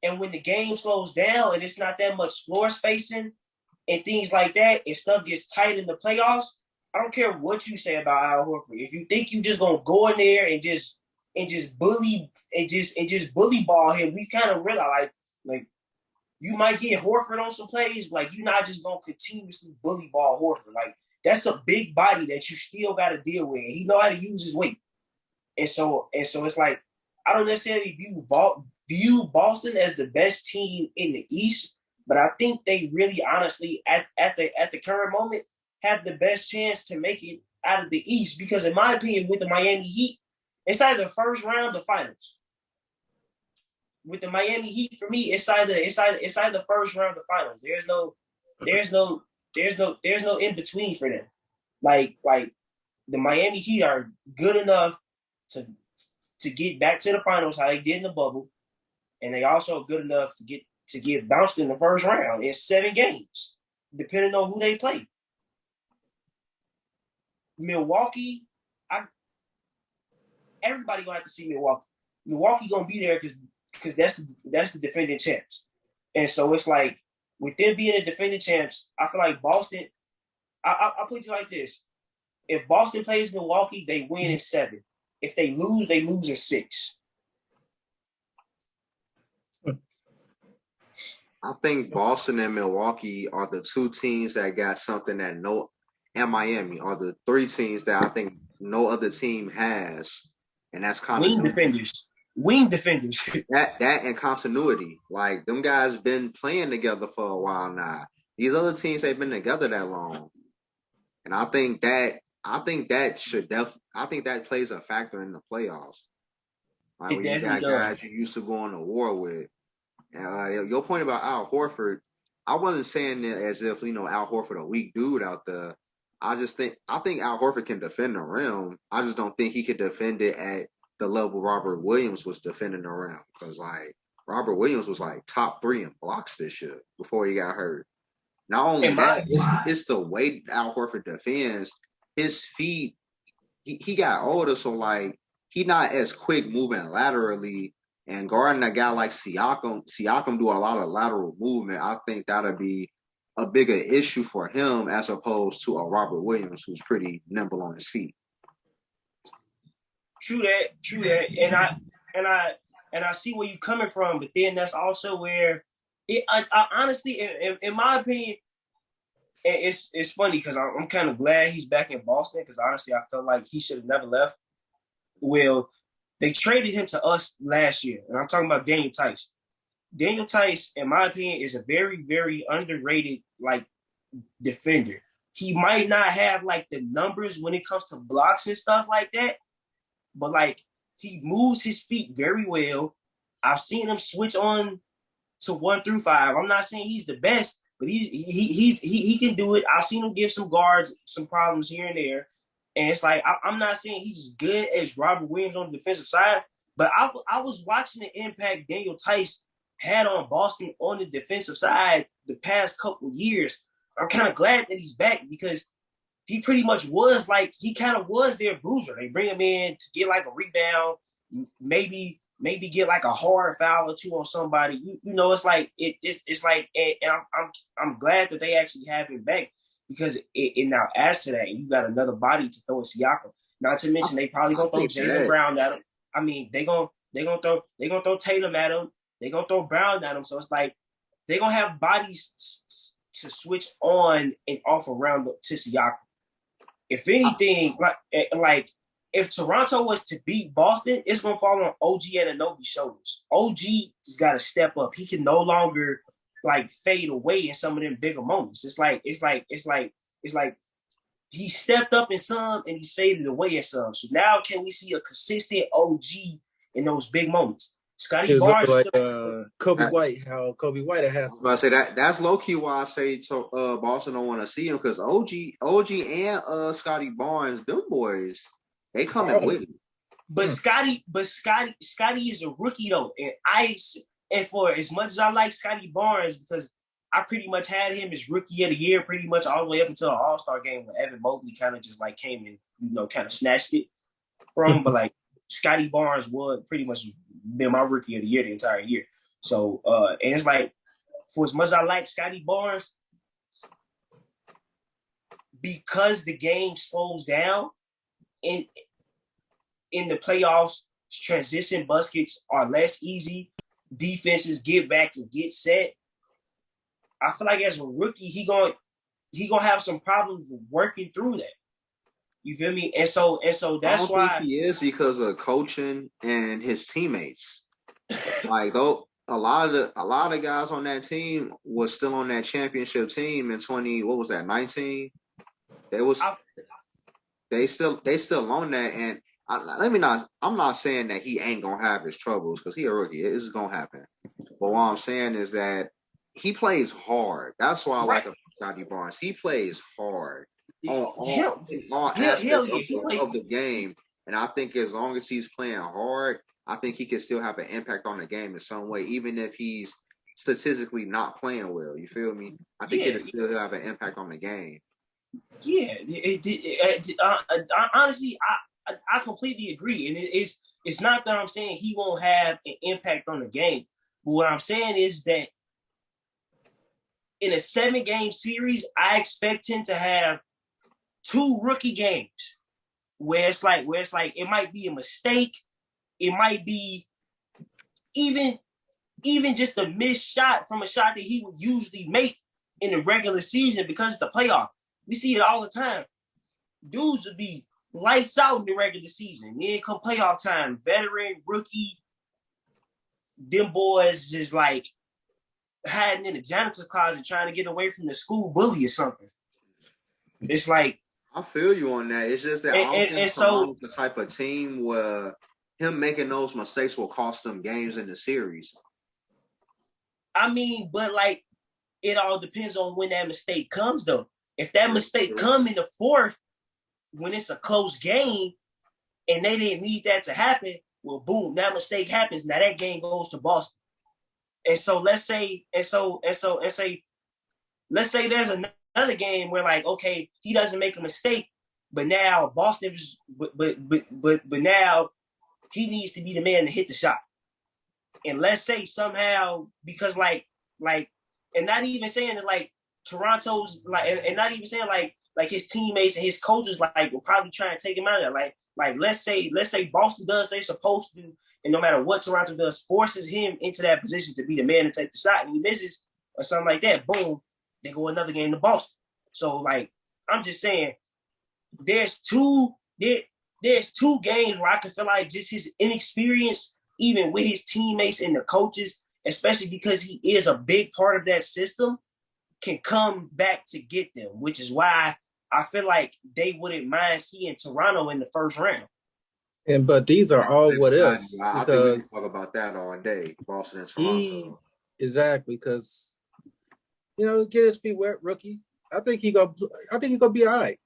and it's not that much floor spacing and things like that, and stuff gets tight in the playoffs, I don't care what you say about Al Horford. If you think you just gonna go in there and just bully ball him, we kind of realize like you might get Horford on some plays, but like you're not just gonna continuously bully ball Horford. Like, that's a big body that you still got to deal with. He know how to use his weight, and so it's like I don't necessarily view view Boston as the best team in the East, but I think they really, honestly, at the current moment, have the best chance to make it out of the East. Because in my opinion, with the Miami Heat, it's either the first round or finals. With the Miami Heat, for me, it's either the first round or finals. There's no in between for them. Like the Miami Heat are good enough to get back to the finals how they did in the bubble, and they also are good enough to get bounced in the first round in 7 games, depending on who they play. Milwaukee, everybody gonna have to see Milwaukee. Milwaukee gonna be there because that's the defending champs, and so it's like with them being the defending champs, I feel like Boston. I'll put it like this: if Boston plays Milwaukee, they win in 7. If they lose in 6. I think Boston and Milwaukee are the 2 teams that got something that and Miami are the 3 teams that I think no other team has, and that's kind of wing defenders. That and continuity. Like them guys been playing together for a while now. These other teams ain't been together that long, and I think that plays a factor in the playoffs. Like when you got guys you used to going to war with. Your point about Al Horford, I wasn't saying it as if Al Horford a weak dude out there. I think Al Horford can defend the rim. I just don't think he could defend it at the level Robert Williams was defending the rim. Because like Robert Williams was like top 3 in blocks this year before he got hurt. Not only that, it's the way Al Horford defends. His feet, he got older, so like he not as quick moving laterally. And guarding a guy like Siakam do a lot of lateral movement. I think that'll be a bigger issue for him as opposed to a Robert Williams who's pretty nimble on his feet. True that, and I see where you're coming from, but then that's also where I honestly, in my opinion, it's funny because I'm kind of glad he's back in Boston because honestly, I felt like he should have never left. Well, they traded him to us last year, and I'm talking about Daniel Tice. Daniel Tice, in my opinion, is a very, very underrated defender. He might not have the numbers when it comes to blocks and stuff like that, but he moves his feet very well. I've seen him switch on to 1 through 5. I'm not saying he's the best, but he can do it. I've seen him give some guards some problems here and there. And it's I'm not saying he's as good as Robert Williams on the defensive side, but I was watching the impact Daniel Tice had on Boston on the defensive side the past couple years. I'm kind of glad that he's back because he pretty much was he kind of was their bruiser. They bring him in to get a rebound, maybe get a hard foul or 2 on somebody. And I'm glad that they actually have him back. Because it now adds to that, and you got another body to throw at Siakam. Not to mention they probably gonna throw Jaylen Brown at him. I mean, they gonna throw Tatum at him. They gonna throw Brown at him. So it's they gonna have bodies to switch on and off around to Siakam. If anything, if Toronto was to beat Boston, it's gonna fall on OG Anunoby's shoulders. OG's got to step up. He can no longer fade away in some of them bigger moments. It's like he stepped up in some and he's faded away in some. So now can we see a consistent OG in those big moments? Scotty Barnes Kobe White, how Kobe White has. I was about to say that's low key why I say Boston don't want to see him because OG and Scotty Barnes, them boys, they coming with it. But Scotty is a rookie though, and for as much as I like Scotty Barnes, because I pretty much had him as rookie of the year pretty much all the way up until an All-Star game when Evan Mobley kind of just came and, kind of snatched it from him. But Scotty Barnes would pretty much been my rookie of the year the entire year. So, and it's for as much as I like Scotty Barnes, because the game slows down in the playoffs, transition baskets are less easy. Defenses get back and get set. I feel like as a rookie, he gonna have some problems working through that. You feel me? And so that's why he is because of coaching and his teammates. Like though, a lot of guys on that team was still on that championship team in 19. They was I, they still on that, and I'm not saying that he ain't gonna have his troubles because he a rookie. This is gonna happen. But what I'm saying is that he plays hard. That's why I like right. about Scotty Barnes. He plays hard on Hell, all hell aspects yeah, he plays. of the game. And I think as long as he's playing hard, I think he can still have an impact on the game in some way, even if he's statistically not playing well. You feel me? I think Yeah, it'll still have an impact on the game. yeah. Honestly, I completely agree, and it's not that I'm saying he won't have an impact on the game, but what I'm saying is that in a 7-game series, I expect him to have 2 rookie games where it's like it might be a mistake, it might be even just a missed shot from a shot that he would usually make in the regular season because it's the playoff. We see it all the time. Dudes would be lights out in the regular season. Then come playoff time, veteran, rookie, them boys is like hiding in the janitor's closet trying to get away from the school bully or something. It's like I feel you on that. It's just that I don't think so Toronto's the type of team where him making those mistakes will cost them games in the series. I mean, but like it all depends on when that mistake comes though. If that mistake come in the fourth, when it's a close game and they didn't need that to happen, well, boom, that mistake happens. Now that game goes to Boston. And so let's say there's another game where like, okay, he doesn't make a mistake, but now Boston is but now he needs to be the man to hit the shot. And let's say somehow because like and not even saying that like Toronto's like and not even saying like his teammates and his coaches like will probably try and take him out of there. Like let's say Boston does what they're supposed to do, and no matter what Toronto does, forces him into that position to be the man to take the shot, and he misses or something like that. Boom, they go another game to Boston. So like I'm just saying, there's two games where I can feel like just his inexperience, even with his teammates and the coaches, especially because he is a big part of that system, can come back to get them, which is why I feel like they wouldn't mind seeing Toronto in the first round. But these are all what ifs I think we can because talk about that all day. Boston and Toronto. Exactly, because get his feet wet, rookie. I think he gonna be all right.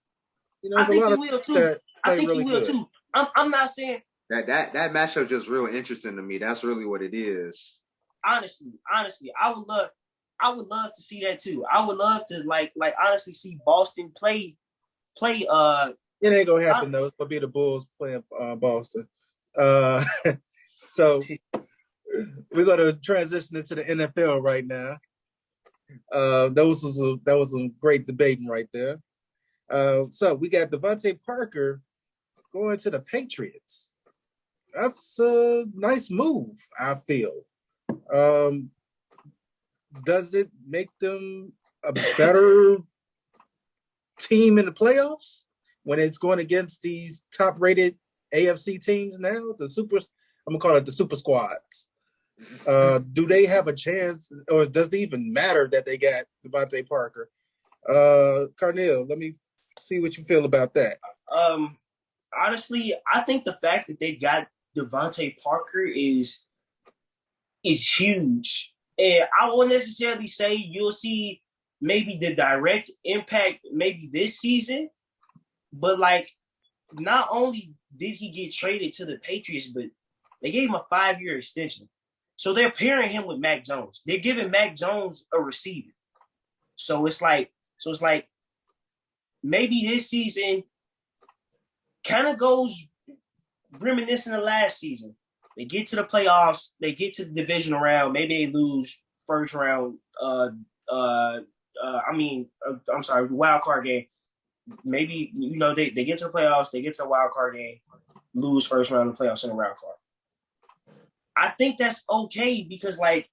I think he will too. I think he will too. I'm not saying that matchup just real interesting to me. That's really what it is. Honestly, I would love to see that too. I would love to like honestly see Boston play. It ain't gonna happen though. It's gonna be the Bulls playing Boston. So we're gonna transition into the NFL right now. That was some great debating right there. So we got Devontae Parker going to the Patriots. That's a nice move, I feel. Does it make them a better team in the playoffs when it's going against these top-rated AFC teams now? I'm gonna call it the super squads. Do they have a chance, or does it even matter that they got Devontae Parker? Carnell, let me see what you feel about that. Honestly, I think the fact that they got Devontae Parker is huge. And I won't necessarily say you'll see maybe the direct impact maybe this season, but like not only did he get traded to the Patriots, but they gave him a 5-year extension. So they're pairing him with Mac Jones. They're giving Mac Jones a receiver. So it's like maybe this season kind of goes reminiscent of last season. They get to the playoffs, they get to the divisional round, maybe they lose first round. I'm sorry, wild card game. Maybe they get to the playoffs, they get to a wild card game, lose first round of the playoffs in a round card. I think that's okay because like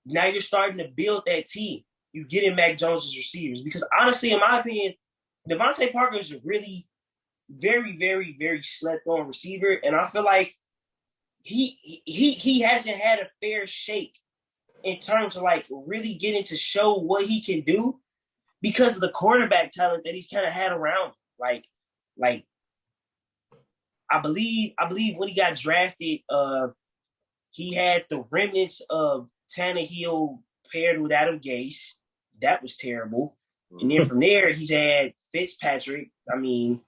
now you're starting to build that team. You get in Mac Jones' receivers because honestly, in my opinion, Devontae Parker is a really very, very, very slept on receiver, and I feel like he hasn't had a fair shake in terms of like really getting to show what he can do because of the quarterback talent that he's kind of had around. Like I believe when he got drafted, he had the remnants of Tannehill paired with Adam Gase. That was terrible. And then from there, he's had Fitzpatrick. I mean,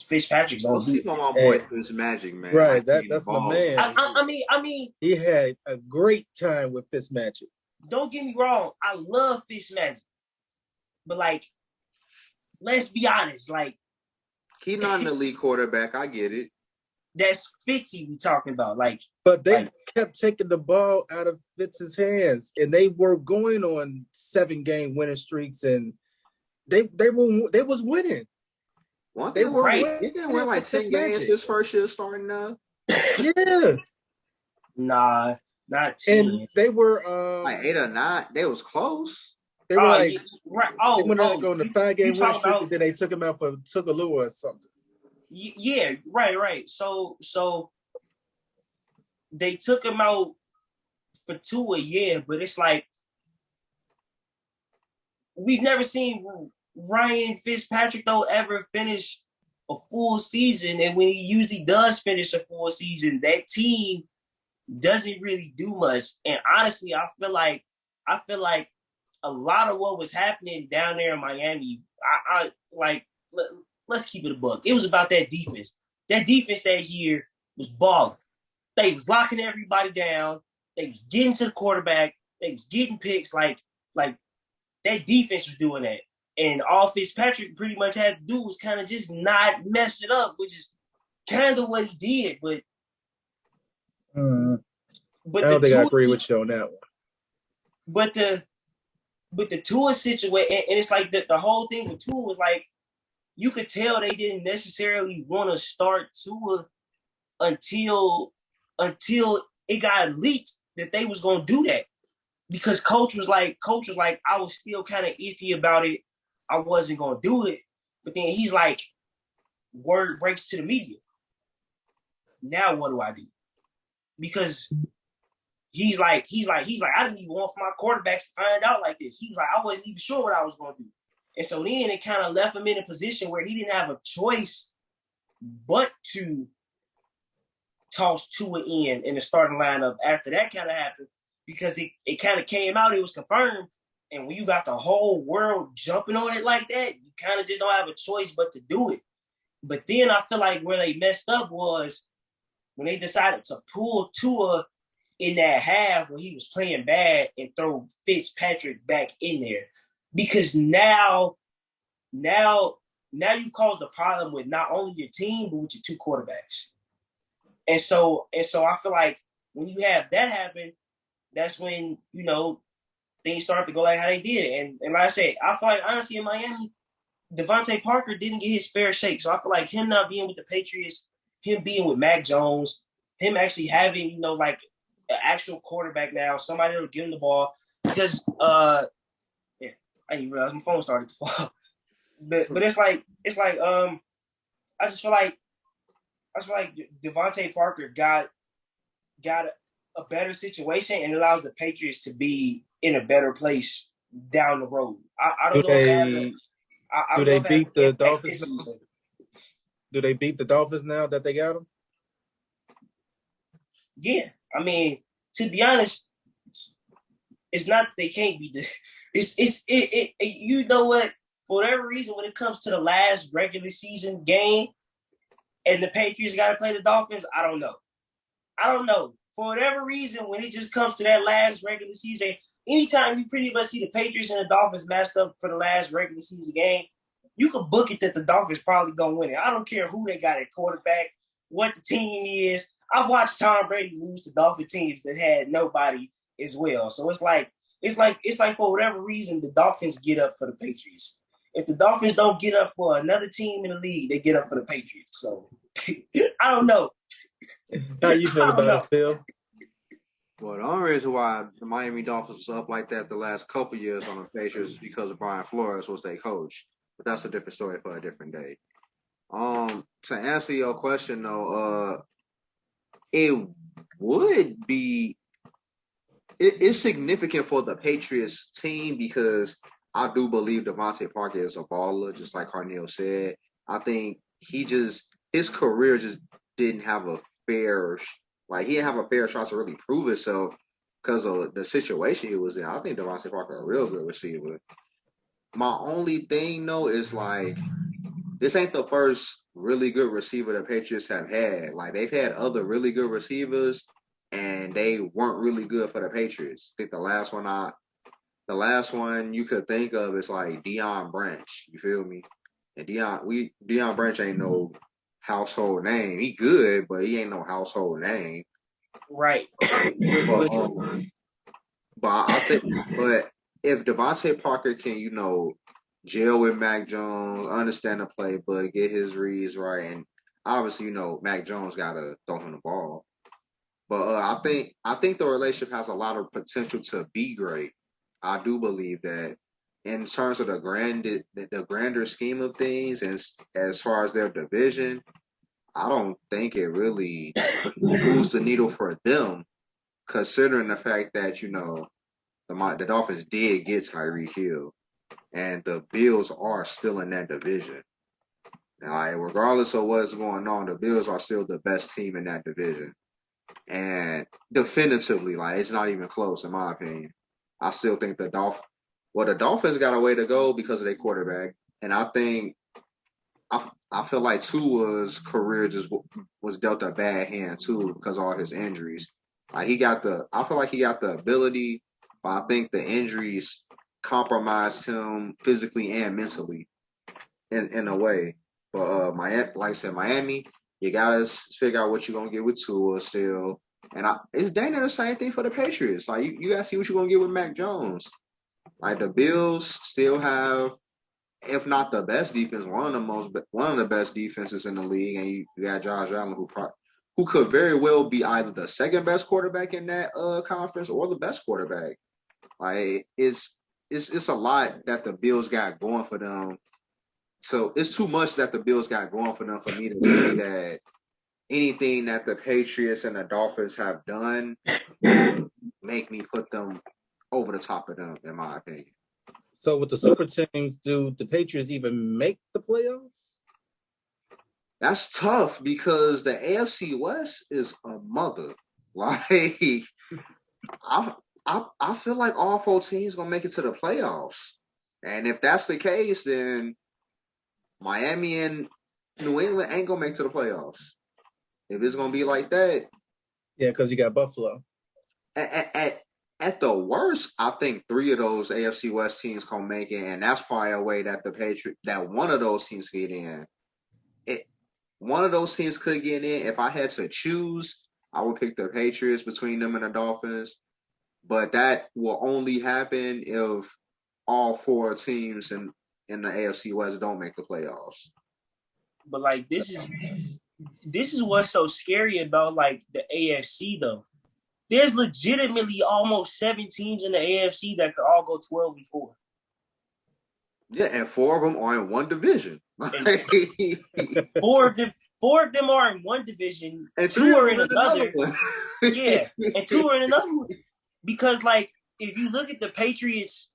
Fitzpatrick's on beat. My boy Fitzmagic, man. Right, that's my man. I mean, he had a great time with Fitzmagic. Don't get me wrong. I love Fitzmagic. But, like, let's be honest. Like, he's not an elite quarterback. I get it. That's Fitzy we talking about. Like, but they kept taking the ball out of Fitz's hands, and they were going on 7-game winning streaks, and they was winning. They were right. He didn't win like 10 games his first year starting now. Yeah. Nah, not 10. And they were like 8 or 9. They was close. They were right. They went on to go on the 5-game winning streak, and then they took him out for Tougaloo or something. Yeah, right. So they took him out for Tua, yeah, but it's like we've never seen Ryan Fitzpatrick though ever finish a full season, and when he usually does finish a full season, that team doesn't really do much. And honestly, I feel like a lot of what was happening down there in Miami, I like. Let's keep it a buck. It was about that defense. That defense that year was balling. They was locking everybody down. They was getting to the quarterback. They was getting picks. Like that defense was doing that. And all Fitzpatrick pretty much had to do was kind of just not mess it up, which is kind of what he did. But I don't think I agree with you on that one. But the Tua situation, and it's like the whole thing with Tua was like, you could tell they didn't necessarily want to start Tua until it got leaked that they was gonna do that, because coach was like I was still kind of iffy about it. I wasn't gonna do it, but then he's like, word breaks to the media. Now what do I do? Because he's like I didn't even want for my quarterbacks to find out like this. He was like, I wasn't even sure what I was gonna do. And so then it kind of left him in a position where he didn't have a choice but to toss Tua in the starting lineup after that kind of happened, because it kind of came out, it was confirmed. And when you got the whole world jumping on it like that, you kind of just don't have a choice but to do it. But then I feel like where they messed up was when they decided to pull Tua in that half when he was playing bad and throw Fitzpatrick back in there. Because now you caused the problem with not only your team, but with your two quarterbacks. And so I feel like when you have that happen, that's when, things start to go like how they did. And like I said, I feel like honestly in Miami, Devontae Parker didn't get his fair shake. So I feel like him not being with the Patriots, him being with Mac Jones, him actually having, like an actual quarterback now, somebody that'll give him the ball. Because I didn't realize my phone started to fall. But it's like I just feel like Devontae Parker got a better situation and allows the Patriots to be in a better place down the road. I don't know do they beat the Dolphins? Do they beat the Dolphins now that they got them? Yeah, I mean, to be honest, it's not they can't beat the. It's you know what? For whatever reason, when it comes to the last regular season game, and the Patriots got to play the Dolphins, I don't know. For whatever reason, when it just comes to that last regular season, anytime you pretty much see the Patriots and the Dolphins matched up for the last regular season game, you can book it that the Dolphins probably gonna win it. I don't care who they got at quarterback, what the team is. I've watched Tom Brady lose to Dolphin teams that had nobody as well. So it's like for whatever reason, the Dolphins get up for the Patriots. If the Dolphins don't get up for another team in the league, they get up for the Patriots. So I don't know. How you feel about it, Phil? Well, the only reason why the Miami Dolphins was up like that the last couple years on the Patriots is because of Brian Flores was their coach. But that's a different story for a different day. To answer your question though, it would be it's significant for the Patriots team because I do believe Devontae Parker is a baller, just like Carneal said. I think his career just didn't have a fair he didn't have a fair shot to really prove itself because of the situation he was in. I think Devontae Parker a real good receiver. My only thing though is this ain't the first really good receiver the Patriots have had. Like they've had other really good receivers and they weren't really good for the Patriots. I think the last one you could think of is like Deion Branch. You feel me? And Deion Branch ain't no household name. He good, but he ain't no household name. Right. But I think, if Devontae Parker can, gel with Mac Jones, understand the playbook, get his reads right, and obviously, Mac Jones gotta throw him the ball. But I think the relationship has a lot of potential to be great. I do believe that in terms of the grander scheme of things, and as far as their division, I don't think it really moves the needle for them, considering the fact that the Dolphins did get Tyreek Hill, and the Bills are still in that division. Now, regardless of what's going on, the Bills are still the best team in that division. And definitively, it's not even close in my opinion. I still think the Dolphins got a way to go because of their quarterback. And I think I feel like Tua's career just was dealt a bad hand too because of all his injuries. I feel like he got the ability, but I think the injuries compromised him physically and mentally in a way. But like I said, Miami, you gotta figure out what you're gonna get with Tua still. And it's dang near the same thing for the Patriots. You gotta see what you're gonna get with Mac Jones. The Bills still have, if not the best defense, one of the best defenses in the league, and you got Josh Allen who could very well be either the second best quarterback in that conference or the best quarterback. It's a lot that the Bills got going for them. So it's too much that the Bills got going for them for me to say that anything that the Patriots and the Dolphins have done make me put them over the top of them, in my opinion. So with the super teams, do the Patriots even make the playoffs? That's tough because the AFC West is a mother. I feel like all 4 teams gonna make it to the playoffs, and if that's the case, then Miami and New England ain't gonna make it to the playoffs. If it's gonna be like that, yeah, because you got Buffalo. At the worst, I think 3 of those AFC West teams gonna make it, and that's probably a way that that one of those teams get in. One of those teams could get in. If I had to choose, I would pick the Patriots between them and the Dolphins. But that will only happen if all 4 teams in the AFC West don't make the playoffs. But this is what's so scary about the AFC though. There's legitimately almost 7 teams in the AFC that could all go 12-4. Yeah, and 4 of them are in one division. Four of them are in one division, and 2 are in another. Yeah, and 2 are in another one. Because if you look at the Patriots,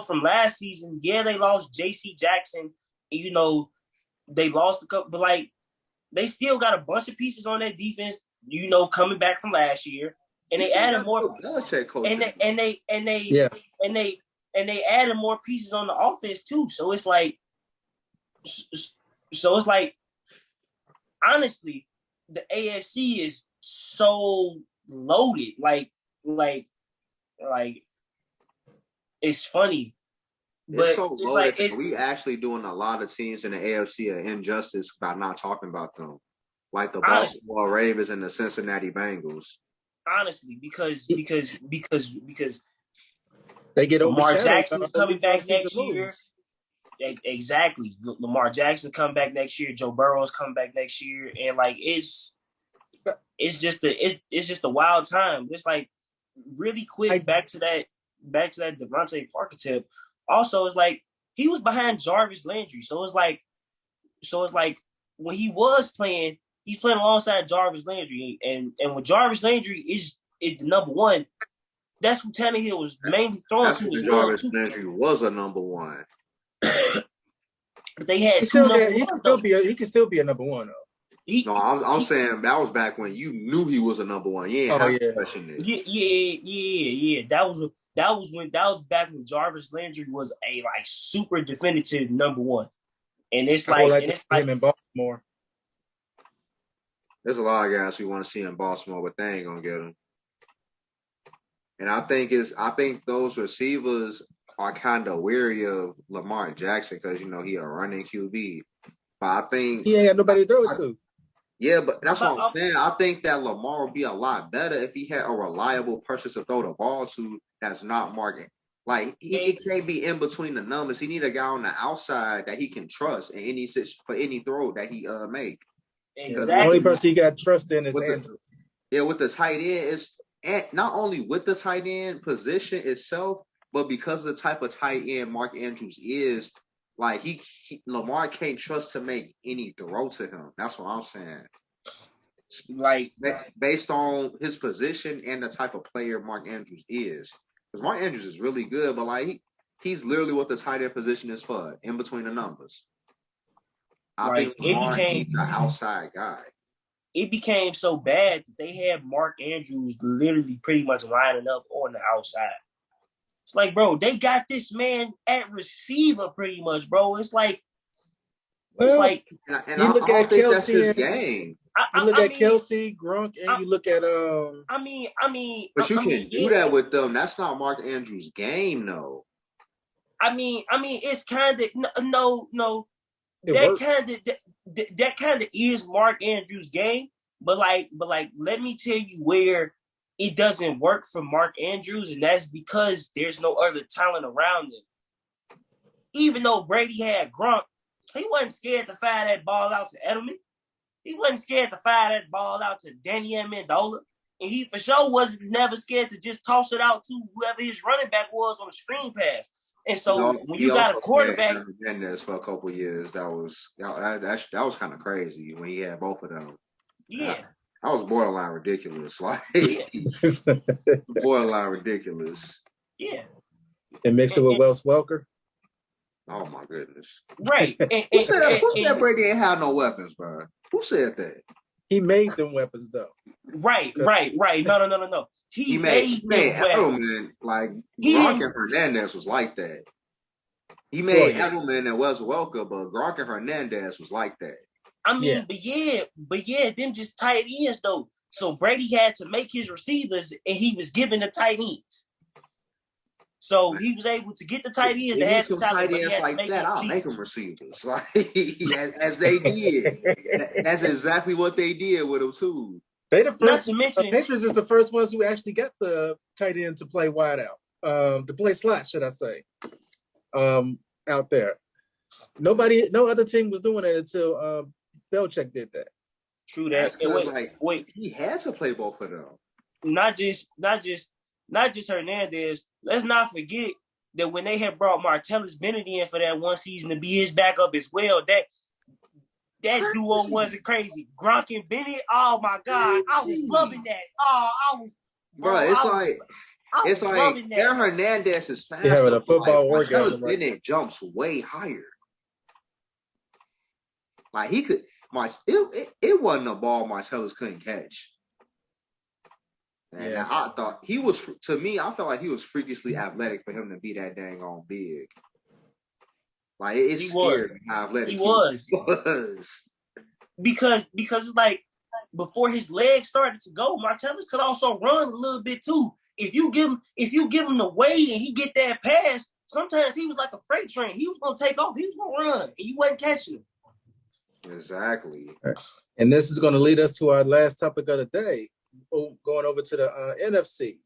from last season, yeah, they lost J.C. Jackson. They lost a couple, but they still got a bunch of pieces on their defense. Coming back from last year, and they added more. And they added more pieces on the offense too. So it's honestly, the AFC is so loaded. It's funny. It's so loaded. We actually doing a lot of teams in the AFC an injustice by not talking about them, like the Baltimore Ravens and the Cincinnati Bengals. Honestly, because they get Lamar Jackson's coming back next year. Exactly, Lamar Jackson come back next year. Joe Burrow's coming back next year, and it's just a wild time. It's really quick back to that Devontae Parker tip. Also, it's he was behind Jarvis Landry, so it's when he was playing, he's playing alongside Jarvis Landry, and when Jarvis Landry is the number one, that's who Tannehill was mainly throwing to as well Jarvis too. Landry was a number one. But they had He two number he ones. He can still be a number one though. I'm saying that was back when you knew he was a number one. You ain't have to question it. Yeah. That was back when Jarvis Landry was a like super definitive number one. And it's like him in Baltimore. There's a lot of guys we want to see in Baltimore, but they ain't gonna get him. And I think those receivers are kind of weary of Lamar Jackson because he a running QB. But I think he ain't got nobody to throw it to. Yeah, but that's what I'm saying. I think that Lamar would be a lot better if he had a reliable person to throw the ball to that's not Mark. Like he can't be in between the numbers. He need a guy on the outside that he can trust in for any throw that he make. Exactly. The only person he got trust in is Andrew. With the tight end, it's not only with the tight end position itself, but because of the type of tight end Mark Andrews is, like Lamar can't trust to make any throw to him. That's what I'm saying. Like based on his position and the type of player Mark Andrews is, because Mark Andrews is really good, but like he's literally what the tight end position is for, in between the numbers. I think Lamar needs an outside guy. It became so bad that they had Mark Andrews literally pretty much lining up on the outside. It's like, bro, they got this man at receiver pretty much, bro. It's like, you look at Kelce, that's his game. You look at Kelce, Gronk, and you look at But you can't do that with them. That's not Mark Andrews' game, though. It's kind of no. That kind of is Mark Andrews' game, but let me tell you where it doesn't work for Mark Andrews, and that's because there's no other talent around him. Even though Brady had Gronk, he wasn't scared to fire that ball out to Edelman. He wasn't scared to fire that ball out to Danny Amendola, and he for sure was never scared to just toss it out to whoever his running back was on the screen pass. And so when you got a quarterback, Hernandez for a couple of years, that was kind of crazy when he had both of them. Yeah, that was borderline ridiculous. Like borderline ridiculous. Yeah, and mix it with Wes Welker. Oh my goodness! Right. Who said Brady ain't have no weapons, bro? Who said that? He made them weapons, though. Right. No. He made Edelman, like Gronk and Hernandez was like that. He made Edelman and Wes Welker, but Gronk and Hernandez was like that. But them just tight ends though. So Brady had to make his receivers, and he was giving the tight ends. So he was able to get the tight ends that had some tight ends like that. I'll make them receivers, like as they did. That's exactly what they did with them too. They the first. Patriots is the first ones who actually got the tight end to play wide out, to play slot, should I say? Out there, no other team was doing it until Belichick did that. True that. Wait, he had to play both of them. Not just Hernandez. Let's not forget that when they had brought Martellus Bennett in for that one season to be his backup as well, that duo wasn't crazy. Gronk and Bennett, oh my God, I was loving that. Oh, I was. Bro, it's like Aaron Hernandez is faster. Having a football orgasm. Bennett jumps way higher. Like he could. It wasn't a ball Martellus couldn't catch. And I thought he was, to me, I felt like he was freakishly athletic for him to be that dang on big. Like it's scary how athletic he was. Because it's like before his legs started to go, Martellus could also run a little bit too. If you give him the weight and he get that pass, sometimes he was like a freight train. He was gonna take off. He was gonna run, and you wasn't catching him. Exactly. And this is going to lead us to our last topic of the day. Going over to the NFC.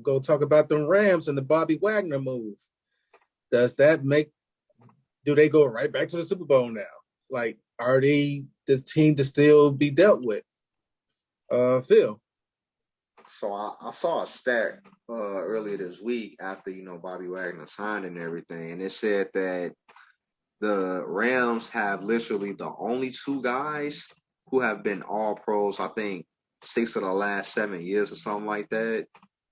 Go talk about the Rams and the Bobby Wagner move. Do they go right back to the Super Bowl now? Like, are they the team to still be dealt with? Phil. So I saw a stat earlier this week after, Bobby Wagner signed and everything, and it said that the Rams have literally the only two guys who have been all pros, I think 6 of the last 7 years or something like that,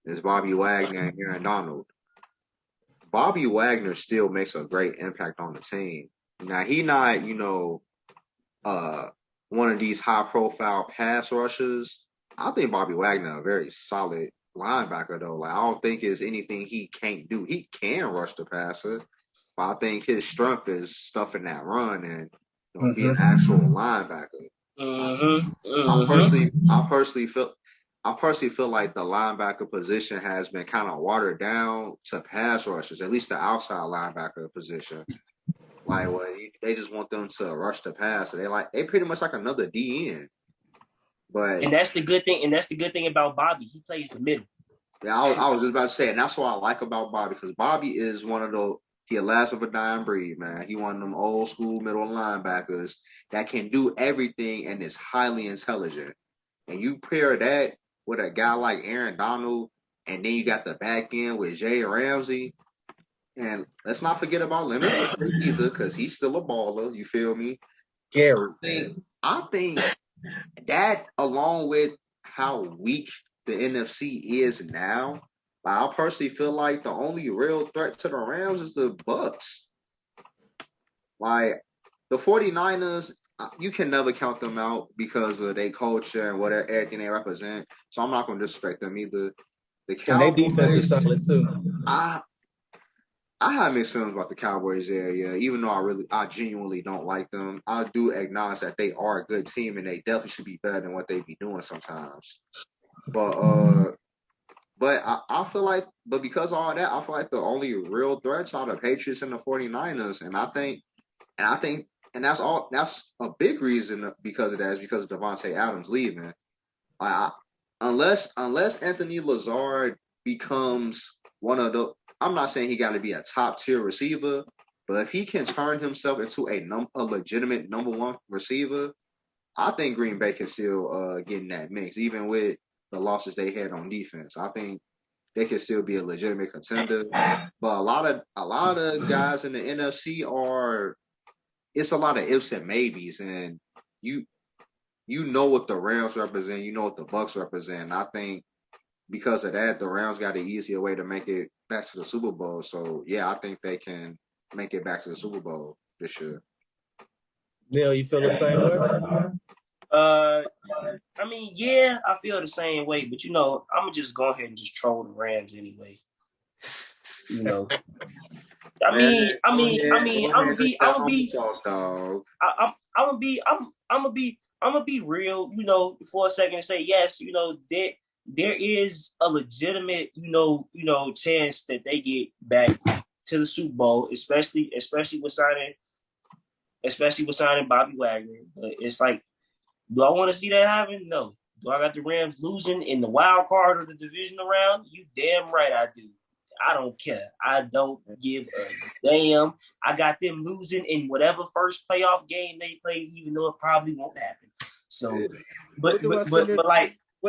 is Bobby Wagner and Aaron Donald. Bobby Wagner still makes a great impact on the team. Now he not, one of these high profile pass rushers. I think Bobby Wagner a very solid linebacker though. Like I don't think there's anything he can't do. He can rush the passer, but I think his strength is stuffing that run and be an actual linebacker. I personally feel like the linebacker position has been kind of watered down to pass rushers, at least the outside linebacker position. Like, they just want them to rush the pass. So they pretty much like another DN. And that's the good thing. And that's the good thing about Bobby. He plays the middle. Yeah, I was just about to say, and that's what I like about Bobby, because Bobby is one of the last of a dying breed, man. He one of them old school middle linebackers that can do everything and is highly intelligent. And you pair that with a guy like Aaron Donald, and then you got the back end with Jay Ramsey. And let's not forget about Leonard either, because he's still a baller. You feel me? Gary. I think that, along with how weak the NFC is now, I personally feel like the only real threat to the Rams is the Bucks. Like, the 49ers, you can never count them out because of their culture and everything they represent. So I'm not going to disrespect them either. The Cowboys, and their defense is solid too. I have mixed feelings about the Cowboys area, even though I genuinely don't like them. I do acknowledge that they are a good team and they definitely should be better than what they be doing sometimes. But I feel like, but because of all that, I feel like the only real threats are the Patriots and the 49ers. And that's a big reason because of that is because of Devontae Adams leaving. Unless Anthony Lazard becomes one of the, I'm not saying he got to be a top tier receiver, but if he can turn himself into a legitimate number one receiver, I think Green Bay can still get in that mix, even with the losses they had on defense. I think they can still be a legitimate contender. But a lot of guys in the NFC it's a lot of ifs and maybes, and you know what the Rams represent, you know what the Bucks represent. And I think because of that, the Rams got an easier way to make it back to the Super Bowl. So yeah, I think they can make it back to the Super Bowl this year. Neil, you feel the same way? I mean, yeah, I feel the same way, but I'm gonna just go ahead and just troll the Rams anyway. I'm gonna be real, for a second and say yes, there is a legitimate, chance that they get back to the Super Bowl, especially with signing Bobby Wagner. But it's like, do I want to see that happen? No. Do I got the Rams losing in the wild card of the divisional round? You damn right I do. I don't care. I don't give a damn. I got them losing in whatever first playoff game they play, even though it probably won't happen. So, but what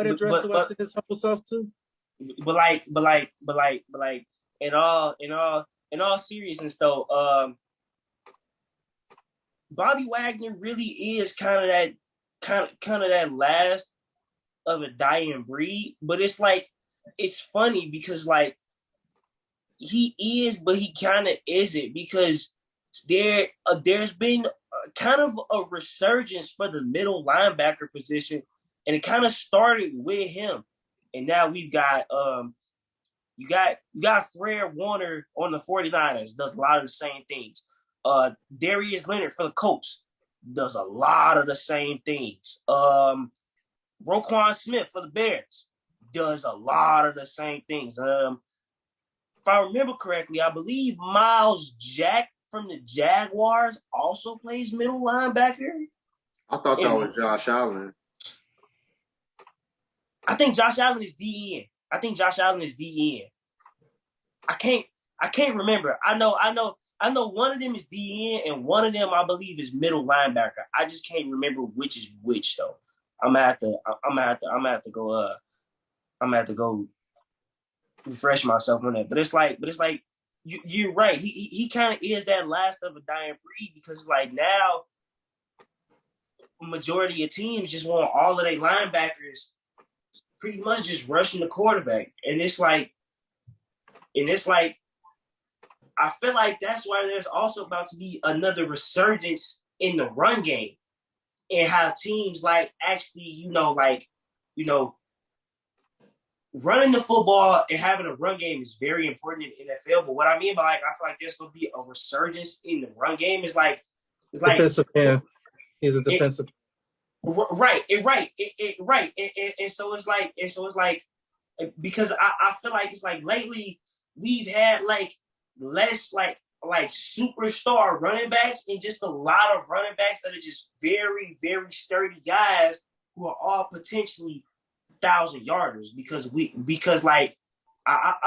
address do I send this humble sauce to? But in all seriousness though, Bobby Wagner really is kind of that last of a dying breed. But it's like, it's funny because like he is, but he kind of isn't, because there's been kind of a resurgence for the middle linebacker position, and it kind of started with him, and now we've got you got Fred Warner on the 49ers, does a lot of the same things. Darius Leonard for the Colts does a lot of the same things. Roquan Smith for the Bears does a lot of the same things. If I remember correctly, I believe Miles Jack from the Jaguars also plays middle linebacker. I thought that was Josh Allen. I think Josh Allen is DN. I can't remember. I know one of them is DN and one of them I believe is middle linebacker. I just can't remember which is which though. I'm gonna have to go refresh myself on that. But it's like you're right. He kind of is that last of a dying breed, because like now majority of teams just want all of their linebackers pretty much just rushing the quarterback. And it's like, I feel like that's why there's also about to be another resurgence in the run game and how teams like actually, running the football and having a run game is very important in NFL. But what I mean by I feel like there's going to be a resurgence in the run game. It's like defensive man. He's a defensive. Right. And so it's like, because I feel like it's like lately we've had like less like superstar running backs and just a lot of running backs that are just very, very sturdy guys who are all potentially 1,000-yarders because I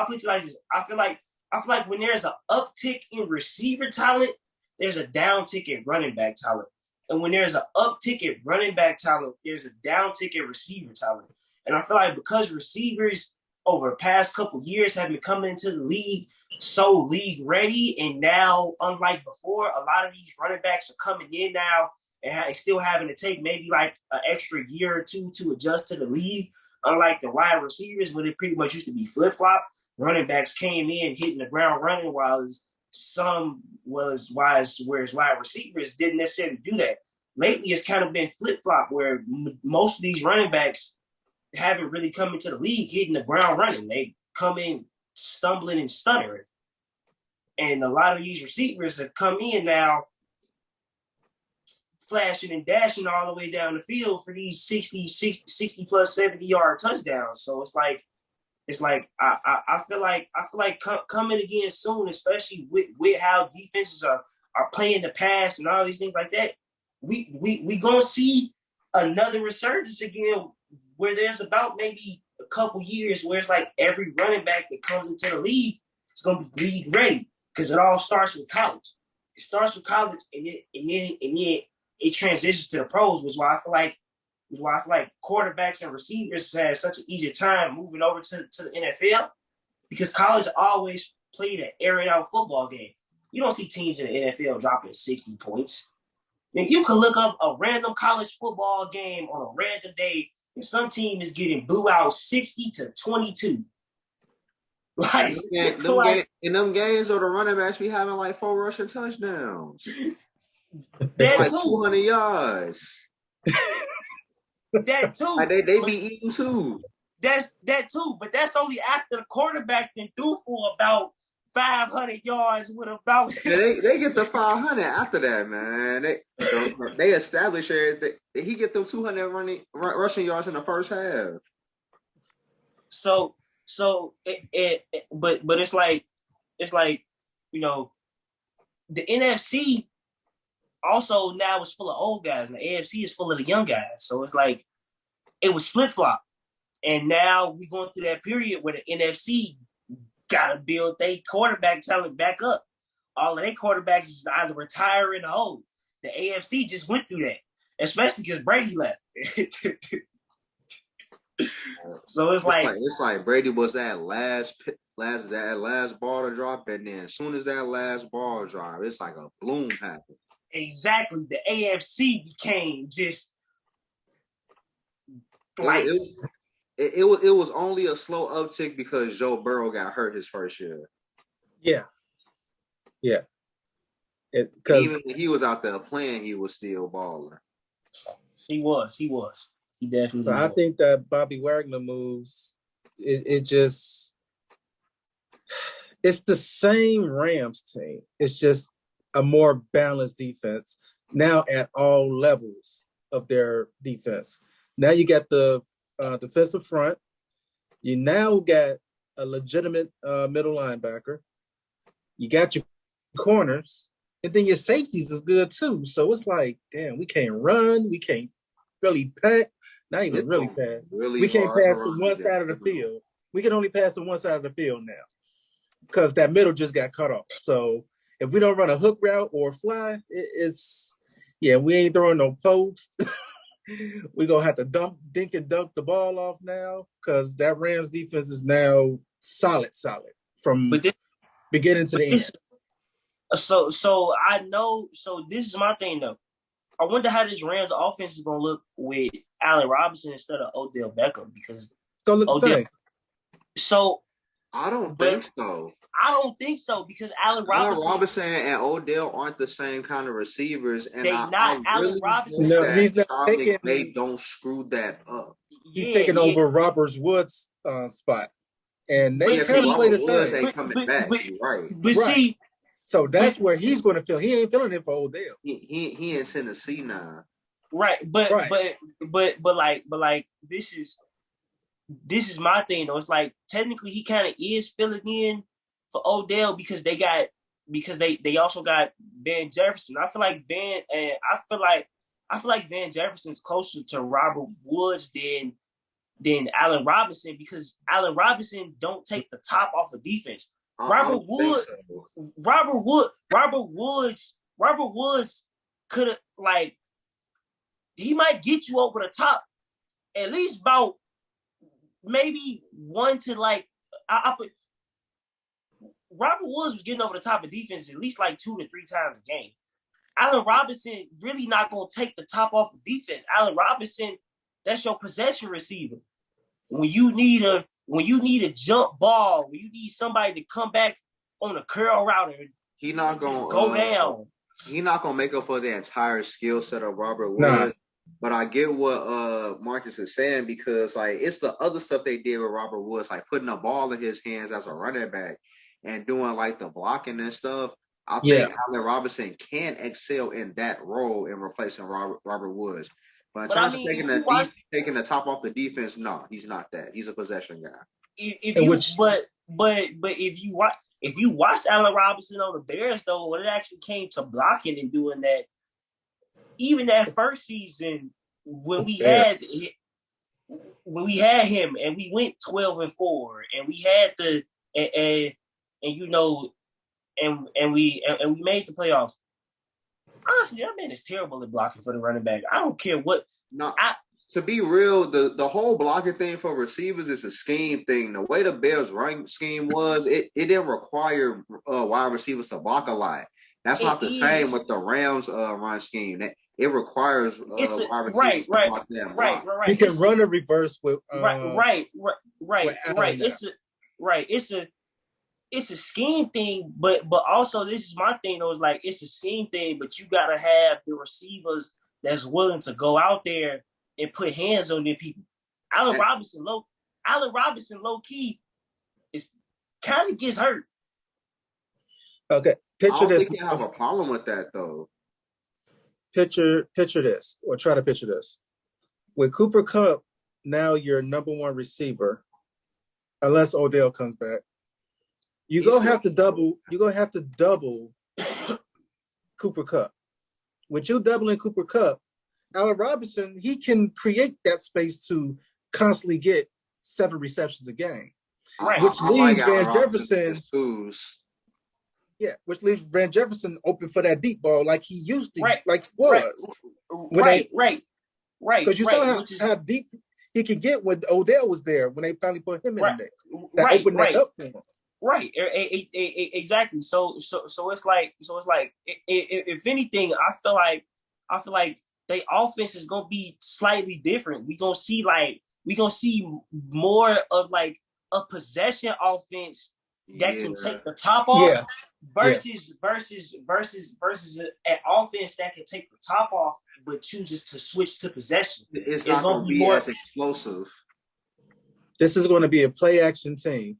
put it like this. I feel like when there's an uptick in receiver talent, there's a downtick in running back talent. And when there's an uptick in running back talent, there's a downtick in receiver talent. And I feel like because receivers over the past couple years have been coming into the league so league ready, and now, unlike before, a lot of these running backs are coming in now and still having to take maybe like an extra year or two to adjust to the league. Unlike the wide receivers, when it pretty much used to be flip-flop, running backs came in hitting the ground running, whereas wide receivers didn't necessarily do that. Lately, it's kind of been flip-flop where most of these running backs haven't really come into the league hitting the ground running. They come in stumbling and stuttering. And a lot of these receivers have come in now flashing and dashing all the way down the field for these 60 plus 70-yard touchdowns. So it's like I feel like coming again soon, especially with how defenses are playing the pass and all these things like that, we gonna see another resurgence again where there's about maybe a couple years where it's like every running back that comes into the league is gonna be league ready because it all starts with college. It starts with college and then it transitions to the pros, which is why I feel like quarterbacks and receivers had such an easier time moving over to the NFL because college always played an air it out football game. You don't see teams in the NFL dropping 60 points. Now, you can look up a random college football game on a random day and some team is getting blew out 60-22. Like, in them games, or the running backs be having like 4 rushing touchdowns. That like too. 200 yards. That too. Like they be eating too. That's that too, but that's only after the quarterback then threw for about 500 yards with about. Yeah, they get the 500 after that, man. They establish everything. He get them 200 rushing yards in the first half. So but it's like the NFC also now is full of old guys and the AFC is full of the young guys. So it's like it was flip-flop. And now we're going through that period where the NFC got to build their quarterback talent back up. All of their quarterbacks is either retiring or old. The AFC just went through that, especially because Brady left. So it's like Brady was that last ball to drop, and then as soon as that last ball dropped, it's like a bloom happened. Exactly. The AFC became just like it was only a slow uptick because Joe Burrow got hurt his first year. Yeah. Even when he was out there playing, he was still balling. He was. He definitely was. I think that Bobby Wagner moves, it's the same Rams team. It's just a more balanced defense now at all levels of their defense. Now you got the defensive front. You now got a legitimate middle linebacker. You got your corners, and then your safeties is good too. So it's like, damn, we can't run. We can't really pass. Not even really pass. We can't pass to one side of the field. We can only pass to one side of the field now because that middle just got cut off. So if we don't run a hook route or fly, we ain't throwing no post. We're going to have to dink and dunk the ball off now because that Rams defense is now solid from beginning to the end. So I know. So this is my thing though. I wonder how this Rams offense is gonna look with Allen Robinson instead of Odell Beckham because It's gonna look the Odell. same. So I don't think so. I don't think so because Allen Robinson and Odell aren't the same kind of receivers, and I Allen really Robinson. hope that he's not Sean taking. McVay don't screw that up. He's taking over Robert Woods' spot, and they kind of play the Woods same. ain't coming back. You're right. But see, so that's where he's going to feel. He ain't feeling it for Odell. He in Tennessee now. Right, but this is my thing though. It's like technically he kind of is filling in for Odell because they also got Van Jefferson. I feel like Van Jefferson's closer to Robert Woods than Allen Robinson because Allen Robinson don't take the top off of defense. Robert Woods could have he might get you over the top at least about maybe one to I put Robert Woods was getting over the top of defense at least 2 to 3 times a game. Allen Robinson really not gonna take the top off of defense. Allen Robinson, that's your possession receiver. When you need a jump ball, when you need somebody to come back on a curl route and he not gonna go down. He's not gonna make up for the entire skill set of Robert Woods. Nah. But I get what Marcus is saying because it's the other stuff they did with Robert Woods, putting the ball in his hands as a running back and doing the blocking and stuff. I think Allen Robinson can excel in that role in replacing Robert Woods. But in terms of taking the top off the defense, no, he's not that. He's a possession guy. If you watched Allen Robinson on the Bears though, when it actually came to blocking and doing that, even that first season when we had him and we went 12-4 and we had and we made the playoffs. Honestly, that man is terrible at blocking for the running back. I don't care what. No, to be real, the whole blocking thing for receivers is a scheme thing. The way the Bears' run scheme was, it didn't require wide receivers to block a lot. That's not the same with the Rams' run scheme. It requires wide receivers to block them. Right. You can run a reverse with right. It's a scheme thing, but also this is my thing. Though, it's a scheme thing, but you gotta have the receivers that's willing to go out there and put hands on their people. Allen Robinson low key is kind of gets hurt. Okay, picture I don't this. think you have a problem with that though. Picture this, or try to picture this. With Cooper Kupp, now your number one receiver, unless Odell comes back. You're gonna have to double Cooper Kupp. With you doubling Cooper Kupp, Allen Robinson, he can create that space to constantly get 7 receptions a game. Right. Which leaves Van Jefferson. Which leaves Van Jefferson open for that deep ball like he used to, like he was. Right. Because you saw how deep he could get when Odell was there when they finally put him in the mix. That opened that up for him. Right, exactly. So it's like if anything, I feel like their offense is gonna be slightly different. We gonna see more of a possession offense that can take the top off versus an offense that can take the top off but chooses to switch to possession. It's not gonna be more as explosive. This is going to be a play action team.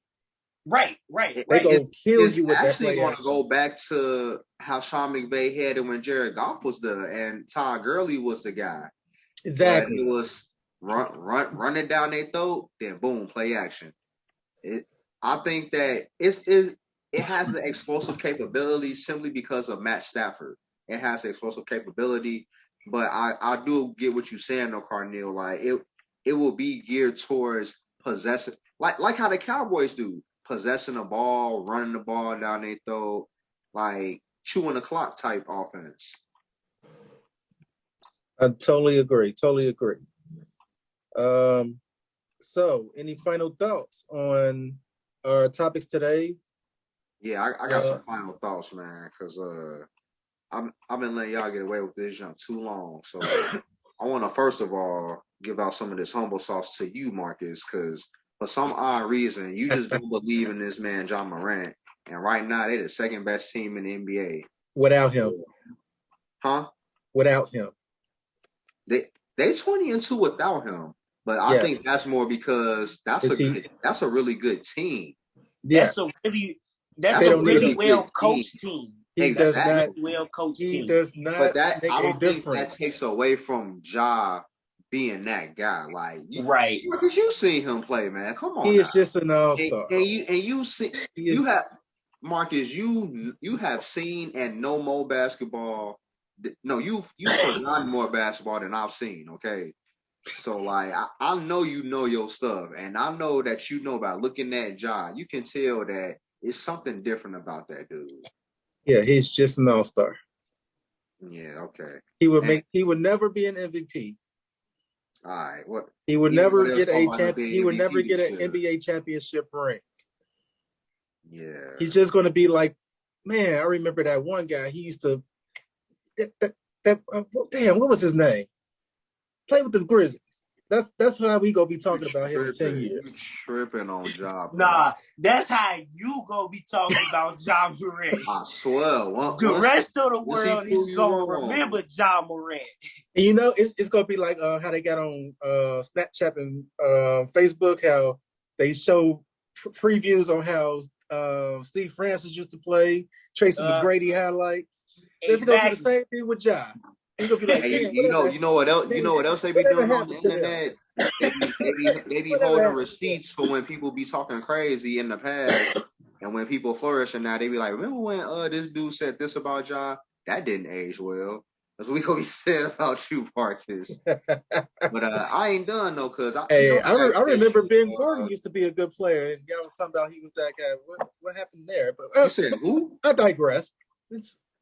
Right. They're going to kill you with that play action. It's actually going to go back to how Sean McVay had it when Jared Goff was there and Todd Gurley was the guy. Exactly. It was running down their throat, then boom, play action. I think that it has the explosive capability simply because of Matt Stafford. It has the explosive capability, but I do get what you're saying, though, Carneal. It will be geared towards possessing, like how the Cowboys do. Possessing the ball, running the ball down their throat, chewing the clock type offense. I totally agree. So, any final thoughts on our topics today? Yeah, I got some final thoughts, man, because I've been letting y'all get away with this junk too long. So I want to first of all give out some of this humble sauce to you, Marcus, because for some odd reason you just don't believe in this man, John Morant, and right now they're the second best team in the NBA without him. Huh? Without him. They 20-2 without him, but I think that's more because that's a really good team. That's a really well coached team. He does not But that make I don't a think difference. that takes away from Ja being that guy. Like right. Because you seen him play, man. Come on. He now. is just an all-star. And you see you have Marcus, you have seen and know more basketball. No, you've forgotten more basketball than I've seen, okay? So like I know you know your stuff, and I know that you know about looking at Ja. You can tell that it's something different about that dude. Yeah, he's just an all-star. Yeah, okay. He would never be an MVP. All right. What he would never get he would never get an NBA championship ring. Yeah. He's just gonna be like, man, I remember that one guy. He used to damn, what was his name? Play with the Grizzlies. That's how we gonna be talking about him in 10 years. You tripping on Ja. Nah, that's how you gonna be talking about Ja Morant. I swear. The rest of the world is gonna remember Ja Morant. And you know, it's gonna be like how they got on Snapchat and Facebook, how they show previews on how Steve Francis used to play, Tracy McGrady highlights. It's gonna be the same thing with Ja. He's gonna be like, hey, you know what else they be doing on the internet? They be holding receipts for when people be talking crazy in the past, and when people flourish, and now they be like, remember when this dude said this about Ja? That didn't age well. That's what we gonna be saying about you, Marcus. But I ain't done though, cause I remember Ben Gordon used to be a good player, and y'all was talking about he was that guy. What happened there? But you said who? I digress.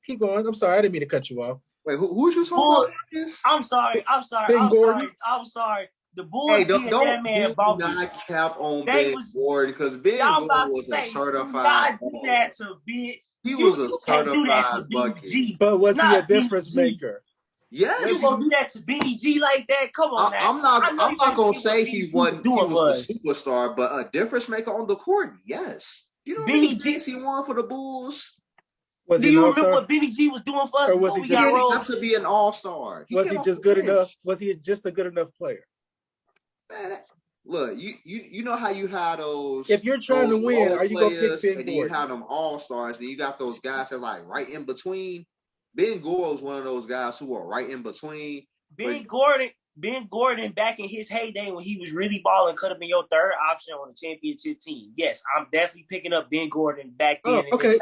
Keep going. I'm sorry, I didn't mean to cut you off. Wait, who's you talking about? I'm sorry. I'm sorry. The Bulls did that man bogus. Not cap on Ben Gordon because Ben Gordon was a certified. He was a certified bucket. But was he a difference maker? Yes. You gonna do that to Benny G like that? Come on, I'm not gonna say he was a superstar, but a difference maker on the court, yes. You know Benny G he won for the Bulls. Do you remember what Benny G was doing for us? Or was he have to be an all-star? Was he just good enough? Was he just a good enough player? Man, look, you know how you have those. If you're trying to win, are you gonna pick Ben Gordon? And you have them all-stars, and you got those guys that like right in between. Ben Gordon was one of those guys who were right in between. Ben Gordon, back in his heyday when he was really balling, could have been your third option on a championship team. Yes, I'm definitely picking up Ben Gordon back then. Okay,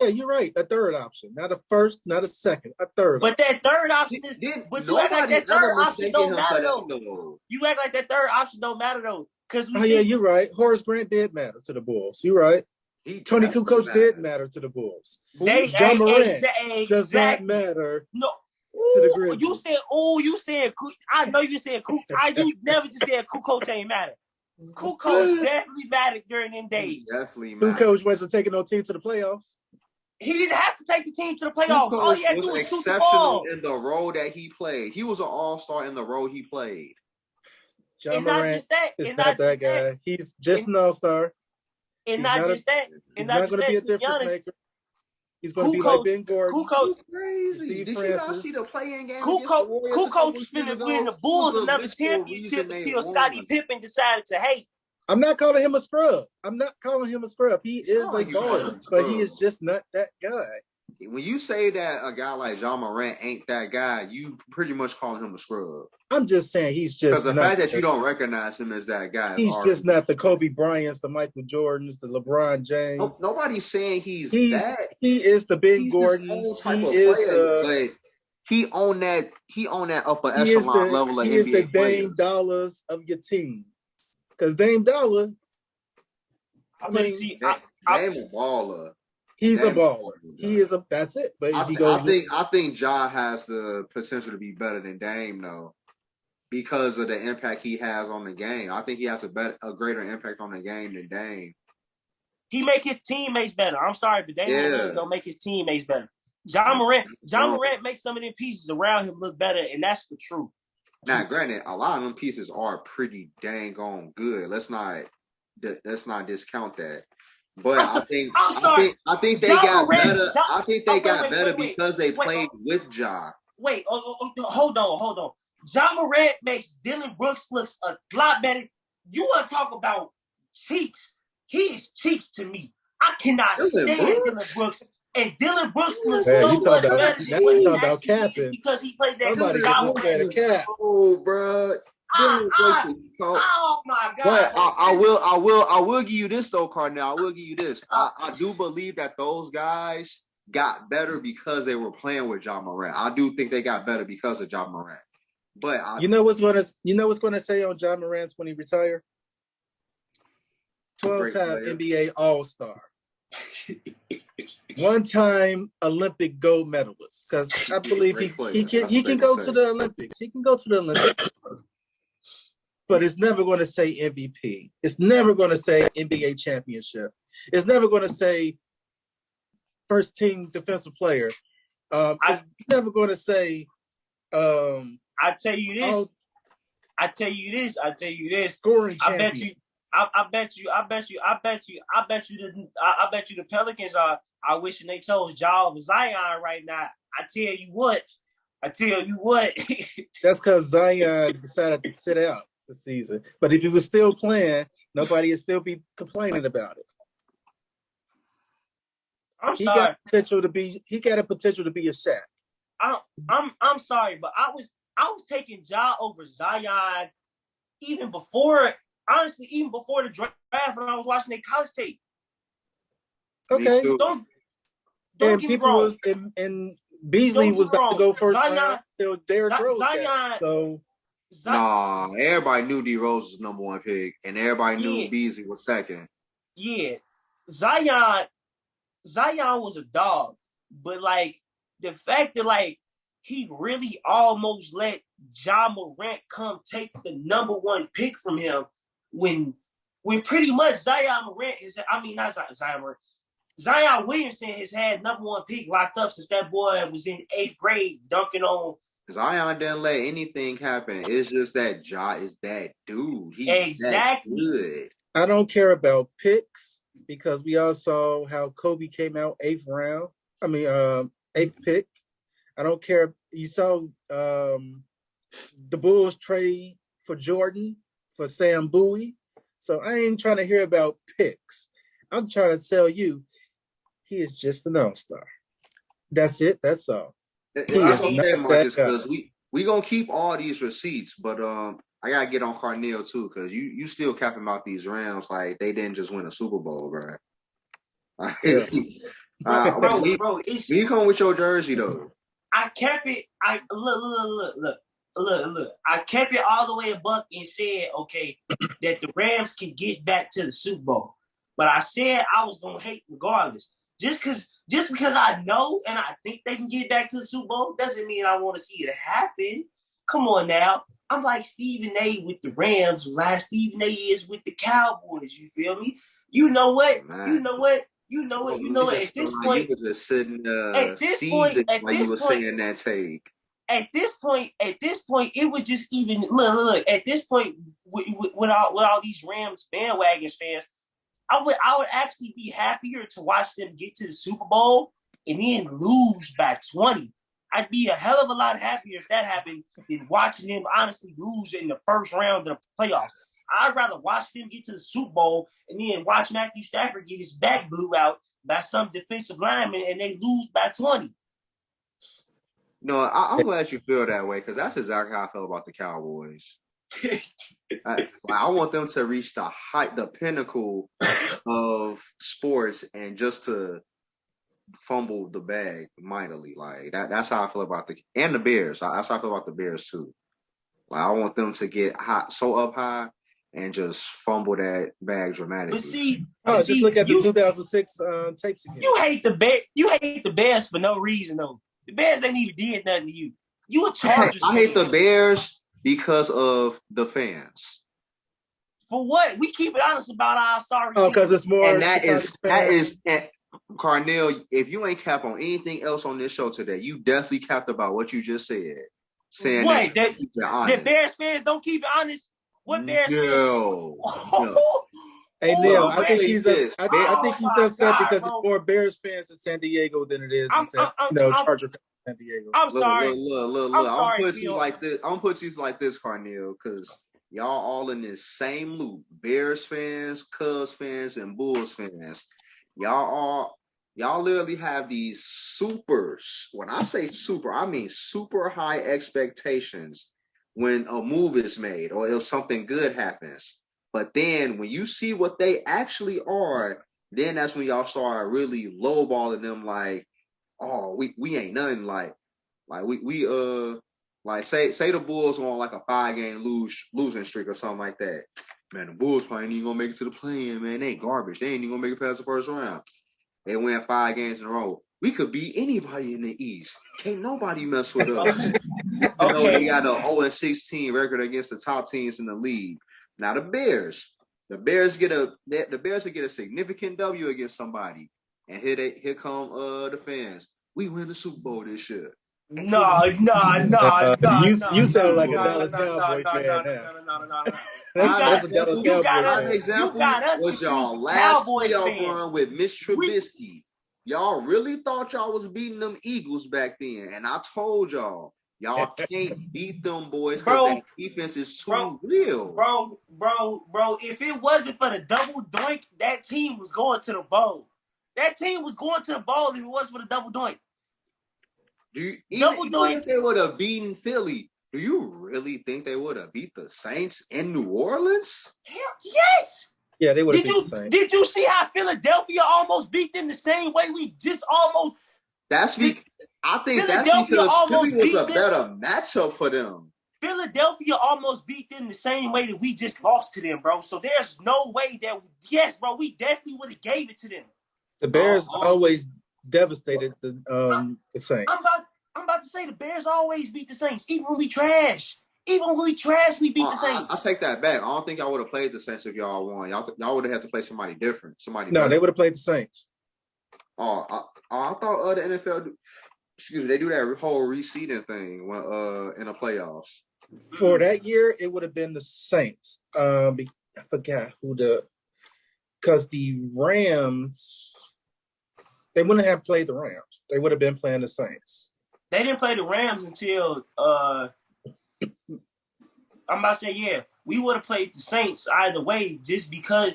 yeah, you're right. A third option, not a first, not a second, a third. But that third option is. But you act like that third option don't matter though. You act like that third option don't matter though. Yeah, you're right. Horace Grant did matter to the Bulls. You're right. Tony Kukoc did matter to the Bulls. John Morant does not matter. No. To the Grizzlies. You said, I know you said, you never just said Kukoc ain't matter. Kukoc definitely mattered during them days. Definitely mattered. Kukoc wasn't taking no team to the playoffs. He didn't have to take the team to the playoffs. All he had to do was shoot the ball. In the role that he played. He was an all-star in the role he played. John Morant is not that guy. He's just an all-star. And not just that. He's not going to be a difference maker. He's going to be like Ben Gordon. Kukoc crazy. Did you not see the play-in game? Kukoc finna win the Bulls another championship until Scottie Pippen decided to hate. I'm not calling him a scrub. He is a guard, but he is just not that guy. When you say that a guy like John Morant ain't that guy, you pretty much calling him a scrub. I'm just saying he's just because the fact that you don't recognize him as that guy. He's just not the Kobe Bryants, the Michael Jordans, the LeBron James. Nobody's saying he's that. He is the Ben Gordon. He on that upper echelon level of NBA. He is the Dame Dollars of your team. Because Dame Dollar, Dame a baller. He's a baller. That's it. But I think Ja has the potential to be better than Dame though, because of the impact he has on the game. I think he has a greater impact on the game than Dame. He make his teammates better. I'm sorry, but Dame don't make his teammates better. John Morant makes some of them pieces around him look better, and that's the truth. Now, granted, a lot of them pieces are pretty dang on good. Let's not discount that. But I think they got better. I think they got better because they played with Ja. Wait, hold on. John Morant makes Dylan Brooks looks a lot better. You want to talk about cheeks? He is cheeks to me. I cannot stand Dylan Brooks. And Dylan Brooks looks so much better than what he actually is because he played that good job. Oh, bro. Oh my God! But I will give you this though, Cardinal. I will give you this. I do believe that those guys got better because they were playing with John Morant. I do think they got better because of John Morant. But you know what's gonna say on John Morant when he retire? 12-time NBA All-Star. One-time Olympic gold medalist. Because I believe he can go to the Olympics. He can go to the Olympics. But it's never going to say MVP. It's never going to say NBA championship. It's never going to say first team defensive player. It's never going to say. I tell you this. Scoring champion. I bet you the Pelicans are wishing they chose Ja over Zion right now. I tell you what. That's because Zion decided to sit out the season. But if he was still playing, nobody would still be complaining about it. He got a potential to be a Shaq. I'm sorry, but I was taking Ja over Zion even before the draft when I was watching their college tape. Okay. Don't and get me people wrong. And Beasley was about to go first round until Derrick Rose. Everybody knew D Rose was number one pick, and everybody knew Beasley was second. Yeah, Zion was a dog, but like the fact that he really almost let Ja Morant come take the number one pick from him when pretty much Zion Williamson has had number one pick locked up since that boy was in 8th grade dunking on. Zion didn't let anything happen. It's just that Ja is that dude. He's exactly that good. I don't care about picks because we all saw how Kobe came out 8th round. 8th pick. I don't care. You saw the Bulls trade for Jordan for Sam Bowie. So I ain't trying to hear about picks. I'm trying to tell you, he is just an all-star. That's it. That's all. That's okay, Marcus, because we gonna keep all these receipts, but I gotta get on Carneal too, because you still capping about these Rams like they didn't just win a Super Bowl, bro. Yeah. Bro, you come with your jersey though. I kept it. Look. I kept it all the way a buck and said, okay, that the Rams can get back to the Super Bowl. But I said I was gonna hate regardless. Just because I know and I think they can get back to the Super Bowl doesn't mean I want to see it happen. Come on now. I'm like Stephen A. with the Rams, like Stephen A. is with the Cowboys. You feel me? You know what? Man. You know what? At this point, you were just sitting while you were saying that take. At this point, it would just even look. At this point, with all these Rams bandwagon fans, I would actually be happier to watch them get to the Super Bowl and then lose by 20. I'd be a hell of a lot happier if that happened than watching them honestly lose in the first round of the playoffs. I'd rather watch them get to the Super Bowl and then watch Matthew Stafford get his back blew out by some defensive lineman and they lose by 20. No, I'm glad you feel that way because that's exactly how I feel about the Cowboys. I want them to reach the pinnacle of sports and just to fumble the bag mightily. Like that's how I feel about the Bears. That's how I feel about the Bears too. Like I want them to get so up high and just fumble that bag dramatically. But just look at the 2006 tapes again. You hate the Bears for no reason though. The Bears ain't even did nothing to you. You a Chargers. I hate the Bears because of the fans. For what? We keep it honest about our sorry. Oh, because it's more. And that is Carnell, if you ain't cap on anything else on this show today, you definitely capped about what you just said. Saying What? that Bears fans don't keep it honest? What Bears fans? No. Hey Neil, I think he's upset because it's more Bears fans in San Diego than it is in Charger fans in San Diego. I'm sorry. Look. I'm gonna put you like this. I'm gonna put you like this, Carnell, because y'all all in this same loop. Bears fans, Cubs fans, and Bulls fans. Y'all literally have these supers. When I say super, I mean super high expectations when a move is made or if something good happens. But then when you see what they actually are, then that's when y'all start really lowballing them like, oh, we ain't nothing like we like say the Bulls on like a 5-game losing streak or something like that. Man, the Bulls probably ain't even gonna make it to the play-in, man. They ain't garbage. They ain't even gonna make it past the first round. They win 5 games in a row. We could beat anybody in the East. Can't nobody mess with us. Okay. They got an 0-16 record against the top teams in the league. Now the Bears get a significant W against somebody, and here come the fans. We win the Super Bowl this year. No. You sound like a Dallas Cowboy fan now. That's a Dallas Cowboy fan. Example was y'all last playoff run with Mitch Trubisky. Y'all really thought y'all was beating them Eagles back then, and I told y'all can't beat them boys because that defense is too real. Bro, if it wasn't for the double doink, that team was going to the bowl. That team was going to the bowl if it wasn't for the double doink. Even if they would have beaten Philly, do you really think they would have beat the Saints in New Orleans? Hell yes. Yeah, they would have beat the Saints. Did you see how Philadelphia almost beat them the same way we just almost? I think that's because Philly was a better matchup for them. Philadelphia almost beat them the same way that we just lost to them, bro. So there's no way that we definitely would have gave it to them. The Bears always devastated the Saints. I'm about to say the Bears always beat the Saints, even when we trash. We beat the Saints. I take that back. I don't think y'all would have played the Saints if y'all won. Y'all would have had to play somebody different. They would have played the Saints. I thought the NFL, they do that whole reseeding thing when in the playoffs. For that year, it would have been the Saints. I forgot because the Rams, they wouldn't have played the Rams. They would have been playing the Saints. They didn't play the Rams until I'm about to say, we would have played the Saints either way, just because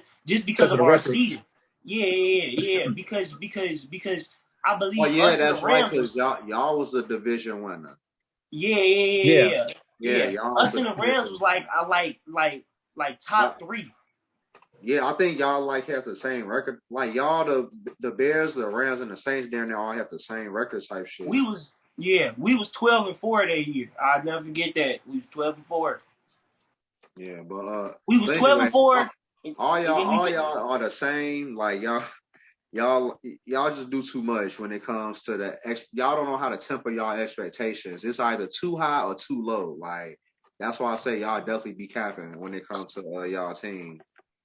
of our season. Yeah. because I believe. Oh yeah, that's right. Because y'all was a division winner. Yeah. Us and the Rams was like top 3. Yeah, I think y'all have the same record. Like y'all, the Bears, the Rams, and the Saints down there all have the same record type shit. We was 12-4 that year. I'll never forget that. We was 12-4. Yeah, but we was 12-4. All y'all are the same. Like y'all just do too much when it comes to y'all don't know how to temper y'all expectations. It's either too high or too low. Like that's why I say y'all definitely be capping when it comes to y'all team.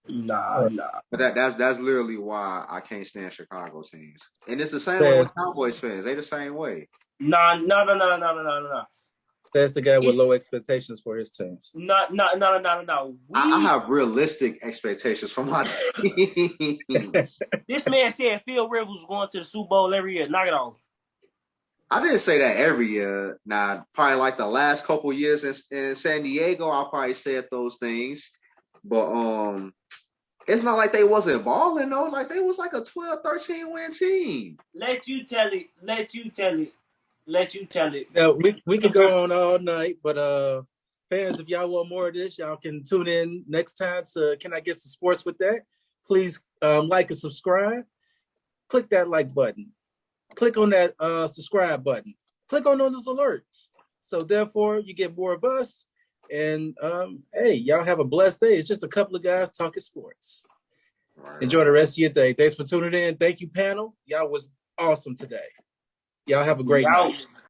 Nah. But that's literally why I can't stand Chicago teams. And it's the same way with Cowboys fans. They the same way. No. That's the guy with low expectations for his teams. No. I have realistic expectations for my team. This man said Phil Rivers was going to the Super Bowl every year. Knock it off. I didn't say that every year. Now, probably like the last couple years in San Diego, I probably said those things. But it's not like they wasn't balling though. Like they was like a 12-13 win team. Let you tell it. Now we could go on all night, but fans, if y'all want more of this, y'all can tune in next time to Can I Get Some Sports with That? Please like and subscribe. Click that like button. Click on that subscribe button. Click on those alerts. So therefore, you get more of us. And hey, y'all have a blessed day. It's just a couple of guys talking sports. Right. Enjoy the rest of your day. Thanks for tuning in. Thank you, panel. Y'all was awesome today. Y'all have a great night.